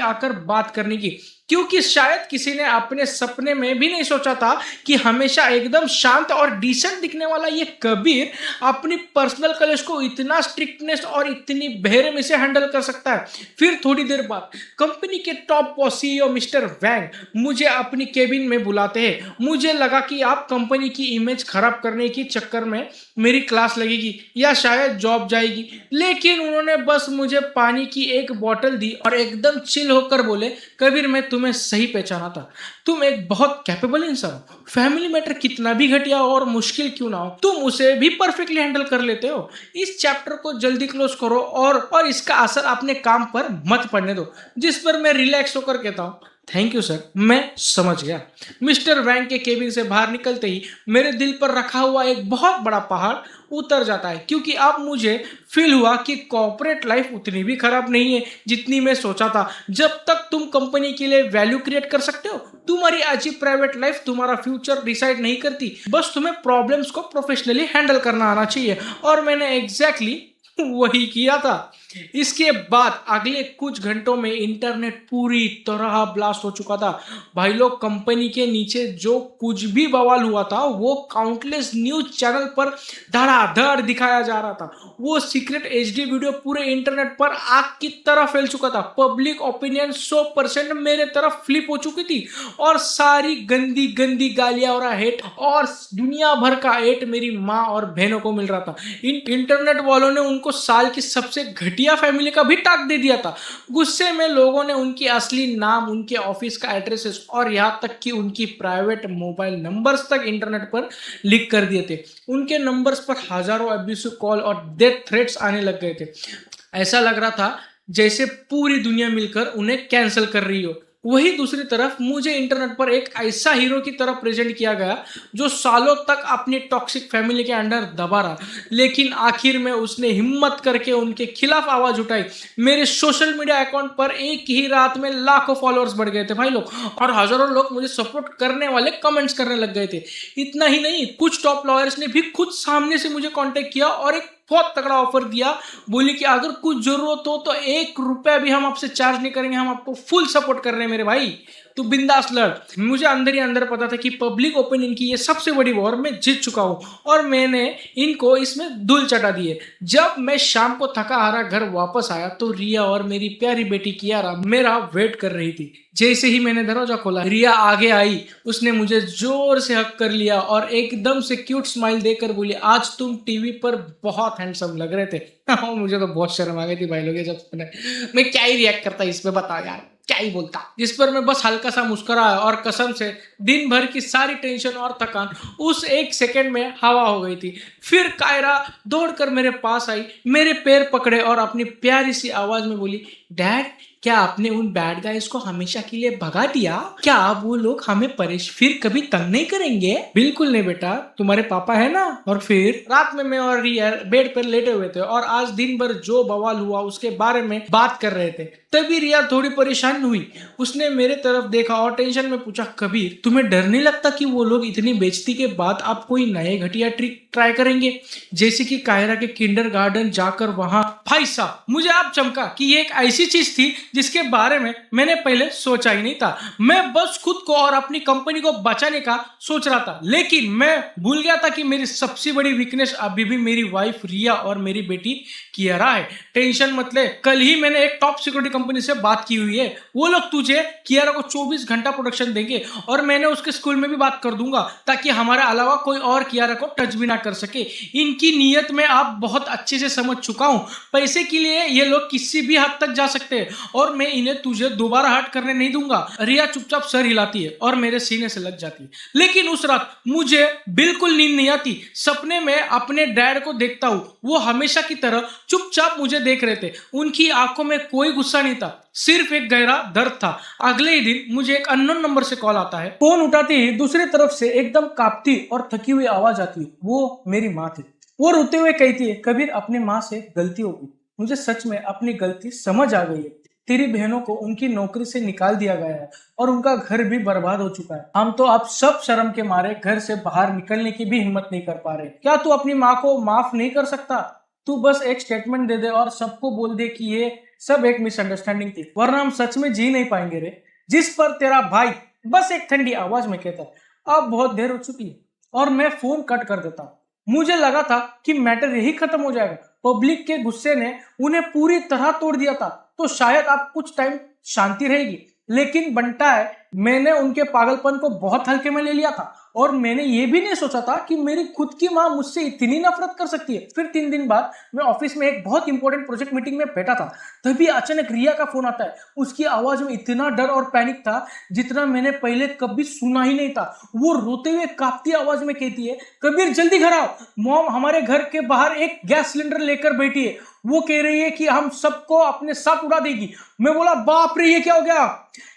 आकर बात करने की, क्योंकि शायद किसी ने अपने सपने में भी नहीं सोचा था कि हमेशा एकदम शांत और डिसेंट दिखने वाला ये कबीर अपनी पर्सनल कलेश को इतना स्ट्रिक्टनेस और इतनी बेरहमी से हैंडल कर सकता है। फिर थोड़ी देर बाद कंपनी के top boss CEO mister Wang मुझे अपनी केबिन में बुलाते हैं। मुझे लगा कि आप कंपनी की इमेज खराब करने के चक्कर में मेरी क्लास लगेगी या शायद जॉब जाएगी, लेकिन उन्होंने बस मुझे पानी की एक बोतल दी और एकदम चिल होकर बोले, कबीर मैं तुम्हें सही पहचाना था। तुम एक बहुत कैपेबल इंसान हो। फैमिली मैटर कितना भी घटिया और मुश्किल क्यों ना हो, तुम उसे भी परफेक्टली हैंडल कर लेते हो। इस चैप्टर को जल्दी क्लोज करो और इसका असर अपने काम पर मत पड़ने दो। जिस पर मैं रिलैक्स होकर कहता हूँ, थैंक यू सर, मैं समझ गया। मिस्टर वैंग के केबिन से बाहर निकलते ही मेरे दिल पर रखा हुआ एक बहुत बड़ा पहाड़ उतर जाता है, क्योंकि अब मुझे फील हुआ कि कॉर्पोरेट लाइफ उतनी भी खराब नहीं है जितनी मैं सोचा था। जब तक तुम कंपनी के लिए वैल्यू क्रिएट कर सकते हो, तुम्हारी अच्छी प्राइवेट लाइफ तुम्हारा फ्यूचर डिसाइड नहीं करती। बस तुम्हें प्रॉब्लम्स को प्रोफेशनली हैंडल करना आना चाहिए, और मैंने एग्जैक्टली वही किया था। इसके बाद अगले कुछ घंटों में इंटरनेट पूरी तरह ब्लास्ट हो चुका था भाई लोग। कंपनी के नीचे जो कुछ भी बवाल हुआ था वो काउंटलेस न्यूज चैनल पर धड़ाधड़ दिखाया जा रहा था। वो सीक्रेट एचडी वीडियो पूरे इंटरनेट पर आग की तरह फैल चुका था। पब्लिक ओपिनियन 100% मेरे तरफ फ्लिप हो चुकी थी और सारी गंदी गंदी गालियां और हेट और दुनिया भर का हेट मेरी माँ और बहनों को मिल रहा था। इंटरनेट वालों ने उनको साल की सबसे घटिया किया फैमिली का भी टाक दे दिया था। गुस्से में लोगों ने उनकी असली नाम, उनके ऑफिस का एड्रेसेस और यहाँ तक कि उनकी प्राइवेट मोबाइल नंबर्स तक इंटरनेट पर लीक कर दिए थे। उनके नंबर्स पर हजारों एब्यूसिव कॉल और डेथ थ्रेट्स आने लग गए थे। ऐसा लग रहा था जैसे पूरी दुनिया मिलकर उन्हें कैंसिल कर रही हो। वही दूसरी तरफ मुझे इंटरनेट पर एक ऐसा हीरो की तरह प्रेजेंट किया गया जो सालों तक अपनी टॉक्सिक फैमिली के अंडर दबा रहा, लेकिन आखिर में उसने हिम्मत करके उनके खिलाफ आवाज उठाई। मेरे सोशल मीडिया अकाउंट पर एक ही रात में लाखों फॉलोअर्स बढ़ गए थे भाई लोग, और हजारों लोग मुझे सपोर्ट करने वाले कमेंट्स करने लग गए थे। इतना ही नहीं, कुछ टॉप लॉयर्स ने भी खुद सामने से मुझे कांटेक्ट किया और एक बहुत तगड़ा ऑफर दिया। बोली कि अगर कुछ जरूरत हो तो 1 रुपया भी हम आपसे चार्ज नहीं करेंगे, हम आपको फुल सपोर्ट कर रहे हैं मेरे भाई, तू बिंदास लड़। मुझे अंदर ही अंदर पता था कि पब्लिक ओपिनियन की ये सबसे बड़ी वॉर मैं जीत चुका हूँ और मैंने इनको इसमें धूल चटा दिए। जब मैं शाम को थका हारा घर वापस आया तो रिया और मेरी प्यारी बेटी कियारा मेरा वेट कर रही थी। जैसे ही मैंने दरवाजा खोला, रिया आगे आई, उसने मुझे जोर से हक कर लिया और एकदम से क्यूट स्माइल देकर बोली, आज तुम टीवी पर बहुत हैंडसम लग रहे थे। मुझे तो बहुत शर्म आ गई थी भाई लोग, जब सुने। मैं क्या ही रिएक्ट करता इस पे, बताओ यार, क्या ही बोलता। जिस पर मैं बस हल्का सा मुस्कुराया और कसम से दिन भर की सारी टेंशन और थकान उस 1 सेकंड में हवा हो गई थी। फिर कायरा दौड़कर मेरे पास आई, मेरे पैर पकड़े और अपनी प्यारी सी आवाज में बोली, डैड क्या आपने उन बैड गाइस को हमेशा के लिए भगा दिया? क्या वो लोग हमें फिर कभी तंग नहीं करेंगे? बिल्कुल नहीं बेटा, तुम्हारे पापा है ना। और फिर रात में मैं और रिया बेड पर लेटे हुए थे और आज दिन भर जो बवाल हुआ उसके बारे में बात कर रहे थे। तभी रिया थोड़ी परेशान हुई। उसने मेरे तरफ देखा और टेंशन में पूछा, कबीर तुम्हें डर नहीं लगता कि वो लोग इतनी बेइज्जती के बाद आप कोई नए घटिया ट्रिक ट्राई करेंगे, जैसे कि कायरा के किंडरगार्टन जाकर वहां। भाई साहब, मुझे आप चमका कि ये एक ऐसी चीज थी जिसके बारे में मैंने पहले सोचा ही नहीं था। मैं बस खुद को और अपनी कंपनी को बचाने का सोच रहा था, लेकिन मैं भूल गया था कि मेरी सबसे बड़ी वीकनेस अभी भी मेरी वाइफ रिया और मेरी बेटी कियारा है। टेंशन मत ले, कल ही मैंने एक टॉप सिक्योरिटी कंपनी से बात की हुई है। वो लोग तुझे कियारा को 24 घंटा प्रोटेक्शन देंगे और मैंने उसके स्कूल में भी बात कर दूंगा ताकि हमारे अलावा कोई और कियारा को टच भी ना कर सके। इनकी नीयत में आप बहुत अच्छे से समझ चुका हूं। पैसे के लिए ये लोग किसी भी हद तक जा सकते हैं और मैं इन्हें तुझे दोबारा हर्ट करने नहीं दूंगा। रिया चुपचाप सर हिलाती है और मेरे सीने से लग जाती है। लेकिन उस रात मुझे बिल्कुल नींद नहीं आती। सपने में अपने डैड को देखता हूँ, वो हमेशा की तरह चुपचाप मुझे देख रहे थे। उनकी आंखों में कोई गुस्सा नहीं था, सिर्फ एक गहरा दर्द था। अगले ही दिन मुझे एक अननोन नंबर से कॉल आता है। फोन उठाते ही दूसरी तरफ से एकदम कांपती और थकी हुई आवाज आती है। वो मेरी माँ थी। वो रोते हुए कहती है, कबीर अपनी माँ से गलती हो गई, मुझे सच में अपनी गलती समझ आ गई है। तेरी बहनों को उनकी नौकरी से निकाल दिया गया है और उनका घर भी बर्बाद हो चुका है। हम तो अब सब शर्म के मारे घर से बाहर निकलने की भी हिम्मत नहीं कर पा रहे। क्या तू अपनी माँ को माफ नहीं कर सकता? तू बस एक स्टेटमेंट दे दे और सबको बोल दे कि ये सब एक मिसअंडरस्टैंडिंग थी, वरना हम सच में जी नहीं पाएंगे रे। जिस पर तेरा भाई बस एक ठंडी आवाज में कहता, अब बहुत देर हो चुकी है, और मैं फोन कट कर देता हूँ। मुझे लगा था कि मैटर यही खत्म हो जाएगा। पब्लिक के गुस्से ने उन्हें पूरी तरह तोड़ दिया था, तो शायद अब कुछ टाइम शांति रहेगी। लेकिन बनता है, मैंने उनके पागलपन को बहुत हल्के में ले लिया था और मैंने ये भी नहीं सोचा था कि मेरी खुद की माँ मुझसे इतनी नफरत कर सकती है। फिर 3 दिन बाद मैं ऑफिस में एक बहुत इंपॉर्टेंट प्रोजेक्ट मीटिंग में बैठा था, तभी अचानक रिया का फोन आता है। उसकी आवाज में इतना डर और पैनिक था जितना मैंने पहले कभी सुना ही नहीं था। वो रोते हुए कांपती आवाज में कहती है, कबीर जल्दी घर आओ, मॉम हमारे घर के बाहर एक गैस सिलेंडर लेकर बैठी है। वो कह रही है कि हम सबको अपने साथ उड़ा देगी। मैं बोला, बाप रे ये क्या हो गया?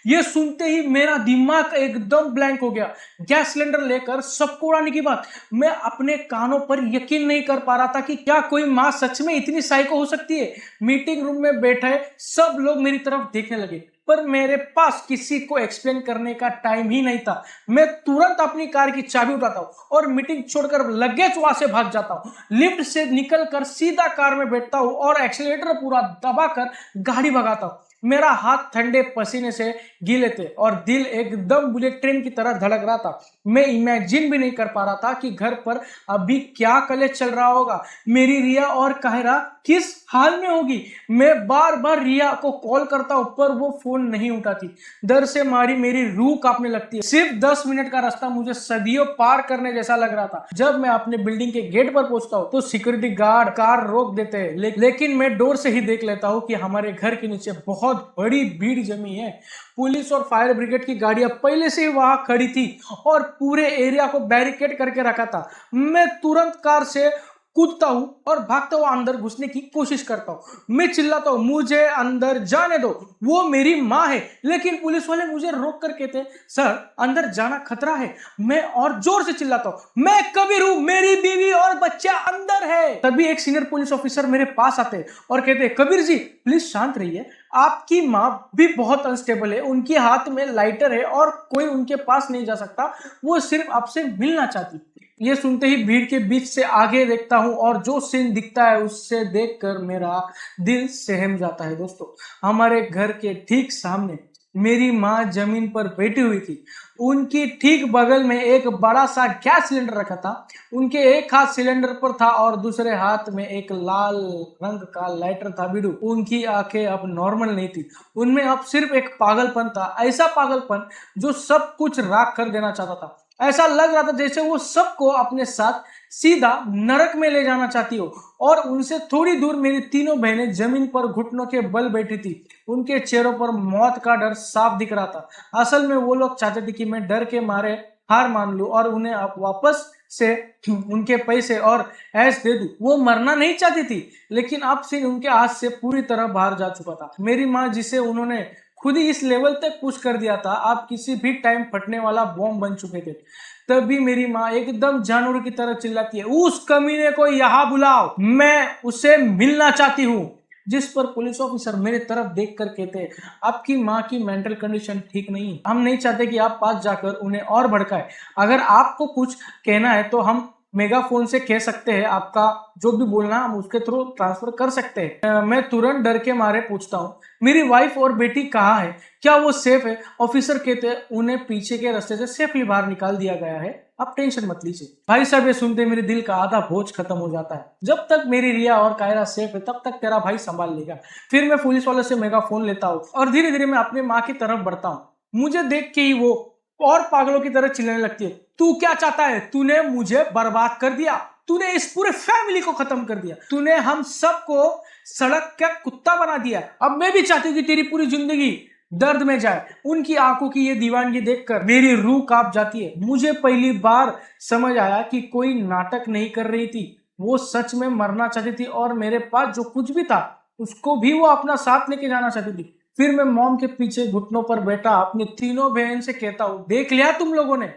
ये सुनते ही मेरा दिमाग एकदम ब्लैंक हो गया। गैस सिलेंडर लेकर सबको उड़ाने की बात, मैं अपने कानों पर यकीन नहीं कर पा रहा था कि क्या कोई माँ सच में इतनी साइको हो सकती है। मीटिंग रूम में बैठे सब लोग मेरी तरफ देखने लगे, पर मेरे पास किसी को एक्सप्लेन करने का टाइम ही नहीं था। मैं तुरंत अपनी कार की चाबी उठाता हूँ और मीटिंग छोड़कर लगेज वहां से भाग जाता हूँ। लिफ्ट से निकलकर सीधा कार में बैठता हूँ और एक्सीलरेटर पूरा दबाकर गाड़ी भगाता हूँ। मेरा हाथ ठंडे पसीने से गीले थे और दिल एकदम बुलेट ट्रेन की तरह धड़क रहा था। मैं इमेजिन भी नहीं कर पा रहा था कि घर पर अभी क्या कलेश चल रहा होगा। मेरी रिया और कायरा किस हाल में होगी। मैं बार बार रिया को कॉल करता हूं पर वो फोन नहीं उठाती। डर से मारी मेरी रूह कांपने लगती है। सिर्फ 10 मिनट का रास्ता मुझे सदियों पार करने जैसा लग रहा था। जब मैं अपने बिल्डिंग के गेट पर पहुंचता हूं तो सिक्योरिटी गार्ड कार रोक देते हैं, लेकिन मैं डोर से ही देख लेता हूं कि हमारे घर के नीचे बहुत बड़ी भीड़ जमी है। पुलिस और फायर ब्रिगेड की गाड़ियां पहले से ही वहां खड़ी थी और पूरे एरिया को बैरिकेड करके रखा था। मैं तुरंत कार से कूदता हूं और भागता हुआ अंदर घुसने की कोशिश करता हूं। मैं चिल्लाता हूं, मुझे अंदर जाने दो, वो मेरी माँ है। लेकिन पुलिस वाले मुझे रोक कर कहते, सर अंदर जाना खतरा है। मैं और जोर से चिल्लाता हूं, मैं कबीर हूं, मेरी बीवी और बच्चा अंदर है। तभी एक सीनियर पुलिस ऑफिसर मेरे पास आते और कहते, कबीर जी प्लीज शांत रहिए, आपकी माँ भी बहुत अनस्टेबल है, उनके हाथ में लाइटर है और कोई उनके पास नहीं जा सकता, वो सिर्फ आपसे मिलना चाहती। ये सुनते ही भीड़ के बीच से आगे देखता हूं और जो सीन दिखता है उससे देखकर मेरा दिल सहम जाता है। दोस्तों, हमारे घर के ठीक सामने मेरी माँ जमीन पर बैठी हुई थी। उनकी ठीक बगल में एक बड़ा सा गैस सिलेंडर रखा था। उनके एक हाथ सिलेंडर पर था और दूसरे हाथ में एक लाल रंग का लाइटर था। बिडू, उनकी आंखें अब नॉर्मल नहीं थी, उनमें अब सिर्फ एक पागलपन था, ऐसा पागलपन जो सब कुछ राख कर देना चाहता था। ऐसा लग रहा था जैसे वो सबको अपने साथ सीधा नरक में ले जाना चाहती हो। और उनसे थोड़ी दूर मेरी तीनों बहनें जमीन पर घुटनों के बल बैठी थी। उनके चेहरों पर मौत का डर साफ दिख रहा था। असल में वो लोग चाहते थे कि मैं डर के मारे हार मान लूं और उन्हें अब वापस से उनके पैसे और ऐश दे दूं। वो मरना नहीं चाहती थी, लेकिन अब से उनके हाथ से पूरी तरह बाहर जा चुका था। मेरी माँ, जिसे उन्होंने खुद ही इस लेवल तक पुश कर दिया था, आप किसी भी टाइम फटने वाला बॉम्ब बन चुके थे। तभी मेरी माँ एकदम जानवर की तरह चिल्लाती है, उस कमीने को यहाँ बुलाओ, मैं उसे मिलना चाहती हूँ। जिस पर पुलिस ऑफिसर मेरे तरफ देख कर कहते, आपकी माँ की मेंटल कंडीशन ठीक नहीं है, हम नहीं चाहते कि आप पास जाकर उन्हें और भड़काए। अगर आपको कुछ कहना है तो हम मेगाफोन से कह सकते हैं, आपका जो भी बोलना हम उसके थ्रू ट्रांसफर कर सकते हैं। मैं तुरंत डर के मारे पूछता हूँ, मेरी वाइफ और बेटी कहाँ है, क्या वो सेफ है? ऑफिसर कहते हैं, उन्हें पीछे के रास्ते से सेफली बाहर निकाल दिया गया है, आप टेंशन मत लीजिए। भाई साहब, ये सुनते मेरे दिल का आधा बोझ खत्म हो जाता है। जब तक मेरी रिया और कायरा सेफ है तब तक तेरा भाई संभाल लेगा। फिर मैं पुलिस वाले से मेगाफोन लेता हूँ और धीरे धीरे मैं अपनी माँ की तरफ बढ़ता हूँ। मुझे देख के ही वो और पागलों की तरह चिल्लाने लगती है, तू क्या चाहता है? तूने मुझे बर्बाद कर दिया, तूने इस पूरे फैमिली को खत्म कर दिया, तूने हम सबको सड़क का कुत्ता बना दिया। अब मैं भी चाहती हूँ कि तेरी पूरी जिंदगी दर्द में जाए। उनकी आंखों की ये दीवानगी देखकर मेरी रूह कांप जाती है। मुझे पहली बार समझ आया कि कोई नाटक नहीं कर रही थी, वो सच में मरना चाहती थी और मेरे पास जो कुछ भी था उसको भी वो अपना साथ लेके जाना चाहती थी। फिर मैं मॉम के पीछे घुटनों पर बैठा अपनी तीनों बहन से कहता हूँ, देख लिया तुम लोगों ने,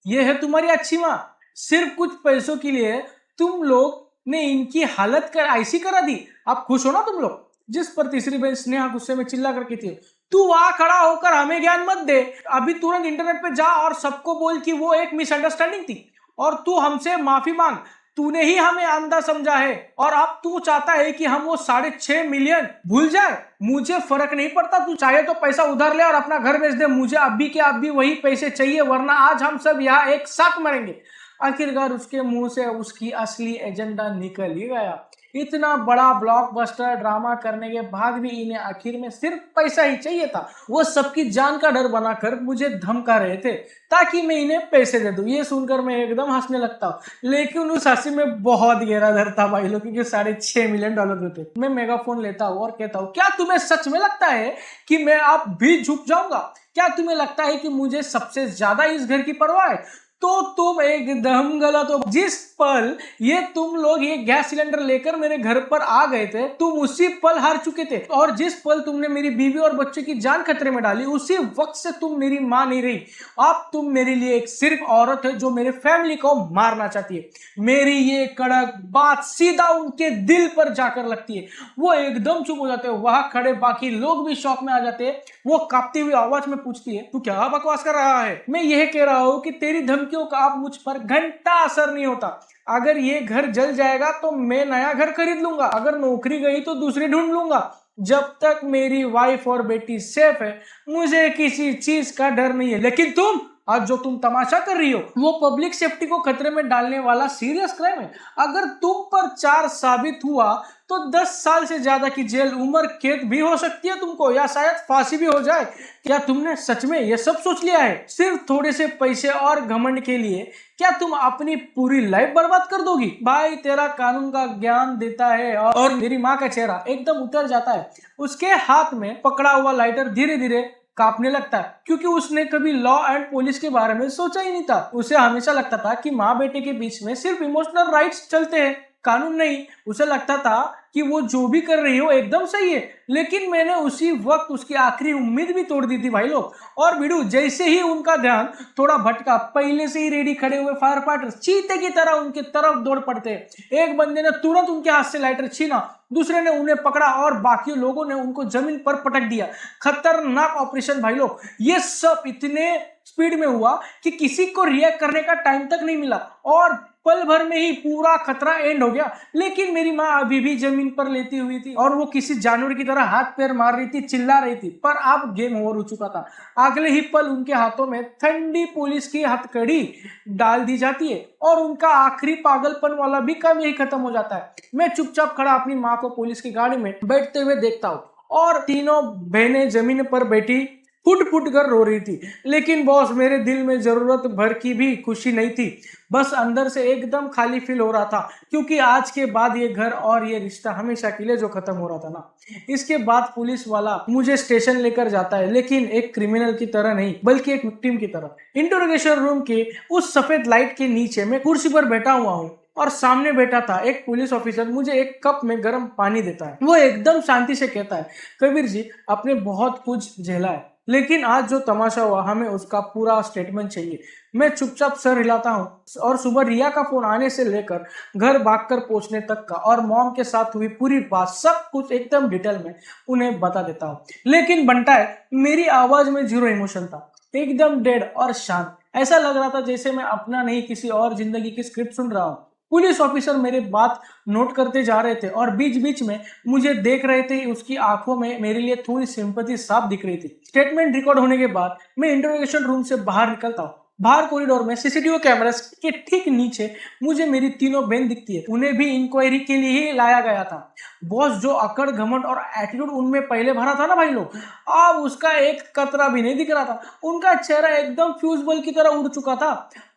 ये है तुम्हारी अच्छी माँ। सिर्फ कुछ पैसों के लिए तुम लोग ने इनकी हालत कर ऐसी करा दी, आप खुश हो ना तुम लोग? जिस पर तीसरी बहन स्नेहा गुस्से में चिल्ला करके थी, तू वहां खड़ा होकर हमें ज्ञान मत दे, अभी तुरंत इंटरनेट पे जा और सबको बोल कि वो एक मिसअंडरस्टैंडिंग थी और तू हमसे माफी मांग। तूने ही हमें अंधा समझा है और अब तू चाहता है कि हम वो 6.5 मिलियन भूल जाए। मुझे फर्क नहीं पड़ता, तू चाहे तो पैसा उधार ले और अपना घर बेच दे, मुझे अभी के अभी वही पैसे चाहिए, वरना आज हम सब यहाँ एक साथ मरेंगे। आखिरकार उसके मुंह से उसकी असली एजेंडा निकल ही गया। इतना बड़ा ब्लॉकबस्टर ड्रामा करने के बाद भी इन्हें आखिर में सिर्फ पैसा ही चाहिए था। वो सबकी जान का डर बनाकर मुझे धमका रहे थे ताकि मैं इन्हें पैसे दे दूं। ये सुनकर मैं एकदम हंसने लगता हूँ, लेकिन उस हंसी में बहुत गहरा दर्द था भाई लोग, क्योंकि $6.5 मिलियन होते। मैं मेगाफोन लेता हूँ और कहता हूँ, क्या तुम्हें सच में लगता है कि मैं आप भी झुक जाऊंगा? क्या तुम्हें लगता है कि मुझे सबसे ज्यादा इस घर की परवाह है? तो तुम एकदम गलत हो। जिस पल ये तुम लोग ये गैस सिलेंडर लेकर मेरे घर पर आ गए थे, तुम उसी पल हार चुके थे। और जिस पल तुमने मेरी बीवी और बच्चे की जान खतरे में डाली, उसी वक्त से तुम मेरी माँ नहीं रही। अब तुम मेरे लिए एक सिर्फ औरत है जो मेरे फैमिली को मारना चाहती है। मेरी ये कड़क बात सीधा उनके दिल पर जाकर लगती है। वो एकदम चुप हो जाते हैं। वहां खड़े बाकी लोग भी शौक में आ जाते हैं। वो कांपती हुई आवाज में पूछती है, तू क्या बकवास कर रहा है? मैं यह कह रहा हूं कि तेरी धमकियों का अब मुझ पर घंटा असर नहीं होता। अगर ये घर जल जाएगा तो मैं नया घर खरीद लूंगा, अगर नौकरी गई तो दूसरी ढूंढ लूंगा। जब तक मेरी वाइफ और बेटी सेफ है मुझे किसी चीज का डर नहीं है। लेकिन तुम आज जो तुम तमाशा कर रही हो वो पब्लिक सेफ्टी को खतरे में डालने वाला सीरियस क्राइम है। अगर तुम पर चार्ज साबित हुआ तो 10 साल से ज्यादा की जेल, उम्र कैद भी हो सकती है तुमको, या शायद फांसी भी हो जाए। क्या तुमने सच में ये सब सोच लिया है सिर्फ थोड़े से पैसे और घमंड के लिए? क्या तुम अपनी पूरी लाइफ बर्बाद कर दोगी? भाई तेरा कानून का ज्ञान देता है और मेरी माँ का चेहरा एकदम उतर जाता है। उसके हाथ में पकड़ा हुआ लाइटर धीरे धीरे कांपने लगता है, क्योंकि उसने कभी लॉ एंड पुलिस के बारे में सोचा ही नहीं था। उसे हमेशा लगता था कि माँ बेटे के बीच में सिर्फ इमोशनल राइट्स चलते हैं, कानून नहीं। उसे लगता था कि वो जो भी कर रही हो एकदम सही है। लेकिन मैंने उसी वक्त उसकी आखिरी उम्मीद भी तोड़ दी थी भाई लोग। और बिडू, जैसे ही उनका ध्यान थोड़ा भटका, पहले से ही रेडी खड़े हुए फायर फाइटर चीते की तरह उनके तरफ दौड़ पड़ते। एक बंदे ने तुरंत उनके हाथ से लाइटर छीना, दूसरे ने उन्हें पकड़ा और बाकी लोगों ने उनको जमीन पर पटक दिया। खतरनाक ऑपरेशन भाई लोग। ये सब इतने स्पीड में हुआ कि किसी को रिएक्ट करने का टाइम तक नहीं मिला और पल भर में ही पूरा खतरा एंड हो गया। लेकिन मेरी माँ अभी भी जमीन पर लेटी हुई थी और वो किसी जानवर की तरह हाथ पैर मार रही थी, चिल्ला रही थी। पर अब गेम ओवर हो चुका था। अगले ही पल उनके हाथों में ठंडी पुलिस की हथकड़ी डाल दी जाती है और उनका आखिरी पागलपन वाला भी काम यही खत्म हो जाता है। मैं चुपचाप खड़ा अपनी माँ को पुलिस की गाड़ी में बैठते हुए देखता हूँ और तीनों बहनें जमीन पर बैठी फुट फुट कर रो रही थी। लेकिन बॉस, मेरे दिल में जरूरत भर की भी खुशी नहीं थी। बस अंदर से एकदम खाली फील हो रहा था, क्योंकि आज के बाद ये घर और ये रिश्ता हमेशा के लिए जो खत्म हो रहा था ना। इसके बाद पुलिस वाला मुझे स्टेशन लेकर जाता है, लेकिन एक क्रिमिनल की तरह नहीं बल्कि एक विक्टिम की तरह। इंटरोगेशन रूम के उस सफेद लाइट के नीचे मैं कुर्सी पर बैठा हुआ हूँ और सामने बैठा था एक पुलिस ऑफिसर। मुझे एक कप में गर्म पानी देता है। वो एकदम शांति से कहता है, कबीर जी, आपने बहुत कुछ झेला है, लेकिन आज जो तमाशा हुआ हमें उसका पूरा स्टेटमेंट चाहिए। मैं चुपचाप सर हिलाता हूँ और सुबह रिया का फोन आने से लेकर घर भागकर पहुंचने तक का और मॉम के साथ हुई पूरी बात सब कुछ एकदम डिटेल में उन्हें बता देता हूँ। लेकिन बंटा है, मेरी आवाज में जीरो इमोशन था, एकदम डेड और शांत। ऐसा लग रहा था जैसे मैं अपना नहीं किसी और जिंदगी की स्क्रिप्ट सुन रहा हूँ। पुलिस ऑफिसर मेरे बात नोट करते जा रहे थे और बीच बीच में मुझे देख रहे थे। उसकी आंखों में मेरे लिए थोड़ी सिंपैथी साफ दिख रही थी। स्टेटमेंट रिकॉर्ड होने के बाद मैं इंटरोगेशन रूम से बाहर निकलता हूँ। बाहर कॉरिडोर में सीसीटीवी कैमरास के ठीक नीचे मुझे मेरी तीनों बहन दिखती है। उन्हें भी इंक्वायरी के लिए ही लाया गया था। बॉस, जो अकड़, घमंड और एटीट्यूड उनमें पहले भरा था ना भाई लोग, अब उसका एक कतरा भी नहीं दिख रहा था। उनका चेहरा एकदम फ्यूज बल्ब की तरह उड़ चुका था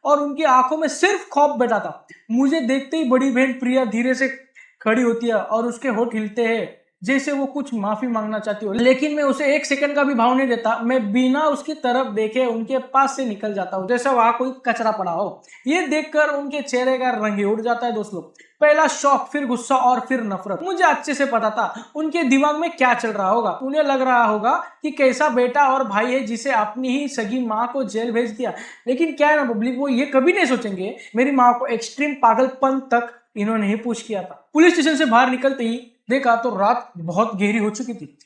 और उनकी आंखों में सिर्फ खौफ बैठा था। मुझे देखते ही बड़ी बहन प्रिया धीरे से खड़ी होती है और उसके होठ हिलते हैं जैसे वो कुछ माफी मांगना चाहती हो। लेकिन मैं उसे एक सेकंड का भी भाव नहीं देता। मैं बिना उसकी तरफ देखे उनके पास से निकल जाता हूँ जैसे वहां कोई कचरा पड़ा हो। ये देखकर उनके चेहरे का रंग ही उड़ जाता है दोस्त लोग। पहला शॉक, फिर गुस्सा और फिर नफरत। मुझे अच्छे से पता था उनके दिमाग में क्या चल रहा होगा। उन्हें लग रहा होगा कि कैसा बेटा और भाई है जिसे अपनी ही सगी माँ को जेल भेज दिया। लेकिन क्या है ना पब्लिक, वो ये कभी नहीं सोचेंगे मेरी माँ को एक्सट्रीम पागलपन तक इन्होंने ही पुश किया था। पुलिस स्टेशन से बाहर निकलते ही देखा तो रात बहुत गहरी हो चुकी थी।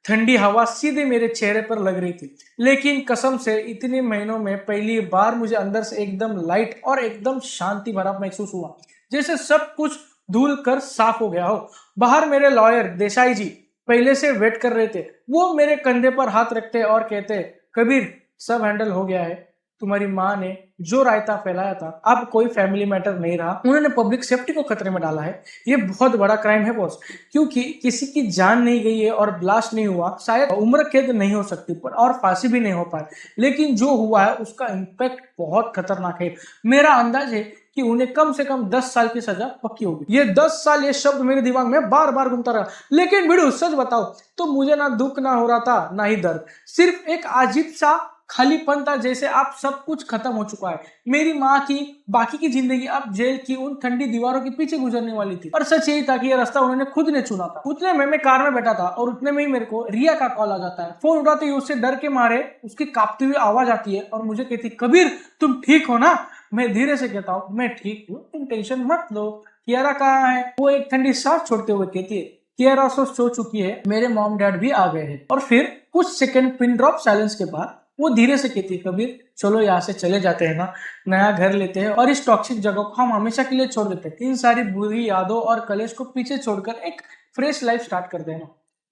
ठंडी हवा सीधे मेरे चेहरे पर लग रही थी। लेकिन कसम से इतने महीनों में पहली बार मुझे अंदर से एकदम लाइट और एकदम शांति भरा महसूस हुआ, जैसे सब कुछ धुल कर साफ हो गया हो। बाहर मेरे लॉयर देसाई जी पहले से वेट कर रहे थे। वो मेरे कंधे पर हाथ रखते और कहते, कबीर, सब हैंडल हो गया है। तुम्हारी माँ ने जो रायता फैलाया था अब कोई फैमिली मैटर नहीं रहा। उन्होंने पब्लिक सेफ्टी को खतरे में डाला है। ये बहुत बड़ा क्राइम है बॉस, क्योंकि किसी की जान नहीं गई है और ब्लास्ट नहीं हुआ। शायद उम्र कैद नहीं हो सकती पर और फांसी भी नहीं हो पाए, लेकिन जो हुआ है उसका इम्पैक्ट बहुत खतरनाक है। मेरा अंदाज है कि उन्हें कम से कम 10 साल की सजा पक्की होगी। ये 10 साल, ये शब्द मेरे दिमाग में बार बार घूमता रहा। लेकिन भिड़ू, सच बताओ तो मुझे ना दुख ना हो रहा था ना ही दर्द, सिर्फ एक अजीब सा खालीपन था, जैसे अब सब कुछ खत्म हो चुका है। मेरी माँ की बाकी की जिंदगी अब जेल की उन ठंडी दीवारों के पीछे गुजरने वाली थी। और सच यही था कि यह रास्ता उन्होंने खुद ने चुना था। उतने में मैं कार में बैठा था और उतने में ही मेरे को रिया का कॉल आ जाता है। फोन उठाते ही उससे डर के मारे उसकी कांपती हुई आवाज आती है और मुझे कहती, कबीर, तुम ठीक हो ना? मैं धीरे से कहता हूँ, मैं ठीक हूँ, तुम टेंशन मत लो। कियारा कहाँ है? वो एक ठंडी सांस छोड़ते हुए कहती है, कियारा सो चुकी है, मेरे मॉम डैड भी आ गए हैं। और फिर कुछ सेकंड पिन ड्रॉप साइलेंस के बाद वो धीरे से कहती है, कबीर, चलो यहाँ से चले जाते हैं ना, नया घर लेते हैं और इस टॉक्सिक जगह को हम हमेशा के लिए छोड़ देते हैं। इन सारी बुरी यादों और कलेश को पीछे छोड़कर एक फ्रेश लाइफ स्टार्ट करते हैं ना।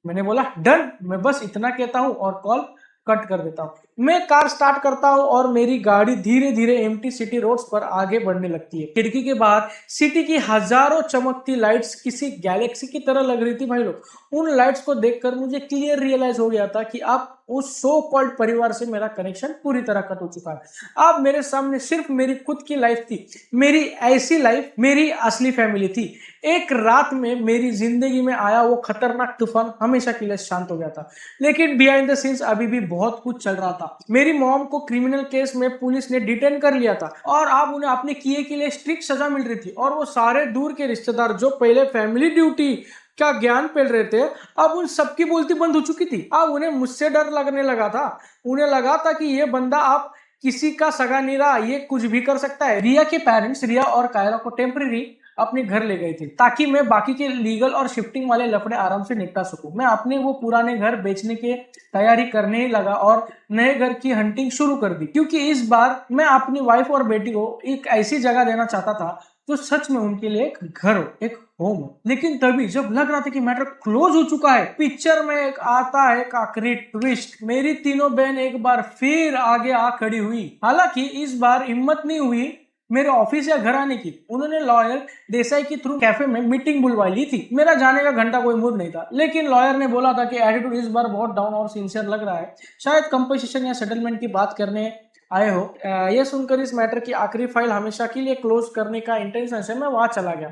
मैंने बोला डन, मैं बस इतना कहता हूँ और कॉल कट कर देता हूँ। मैं कार स्टार्ट करता हूँ और मेरी गाड़ी धीरे धीरे एम्प्टी सिटी रोड्स पर आगे बढ़ने लगती है। खिड़की के बाहर सिटी की हजारों चमकती लाइट्स किसी गैलेक्सी की तरह लग रही थी भाई लोग। उन लाइट्स को देखकर मुझे क्लियर रियलाइज हो गया था कि अब उस सो कॉल्ड परिवार से मेरा कनेक्शन पूरी तरह कट हो चुका है। अब मेरे सामने सिर्फ मेरी खुद की लाइफ थी, मेरी ऐसी लाइफ, मेरी असली फैमिली थी। एक रात में मेरी जिंदगी में आया वो खतरनाक तूफान हमेशा के लिए शांत हो गया था, लेकिन बिहाइंड द सीन्स अभी भी बहुत कुछ चल रहा था। मेरी मॉम को क्रिमिनल केस में पुलिस ने डिटेन कर लिया था और अब उन्हें अपने किए के लिए स्ट्रिक्ट सजा मिल रही थी। और वो सारे दूर के रिश्तेदार जो पहले फैमिली ड्यूटी क्या ज्ञान पेल रहे थे, अब उन सबकी बोलती बंद हो चुकी थी। अब उन्हें मुझसे डर लगने लगा था। उन्हें लगा था कि ये बंदा अब किसी का सगा नहीं रहा, ये कुछ भी कर सकता है। रिया के पेरेंट्स रिया और कायरा को टेम्परेरी अपने घर ले गए थे ताकि मैं बाकी के लीगल और शिफ्टिंग वाले लफड़े आराम से निपटा सकूं। मैं अपने वो पुराने घर बेचने की तैयारी करने ही लगा और नए घर की हंटिंग शुरू कर दी, क्योंकि इस बार मैं अपनी वाइफ और बेटी को एक ऐसी जगह देना चाहता था जो सच में उनके लिए एक घर हो, एक होम हो। लेकिन तभी जब लग रहा था कि मैटर क्लोज हो चुका है, पिक्चर में एक आता है एक आखिरी ट्विस्ट। मेरी तीनों बहन एक बार फिर आगे आ खड़ी हुई। हालांकि इस बार हिम्मत नहीं हुई मेरे ऑफिस या घर आने की। उन्होंने लॉयर देसाई के थ्रू कैफे में मीटिंग बुलवा ली थी। मेरा जाने का घंटा कोई मूड नहीं था, लेकिन लॉयर ने बोला था कि एटीट्यूड इस बार बहुत डाउन और सिंसियर लग रहा है, शायद कंपनसेशन या सेटलमेंट की बात करने आए हो। यह सुनकर इस मैटर की आखिरी फाइल हमेशा के लिए क्लोज करने का इंटेंशन से मैं वहां चला गया।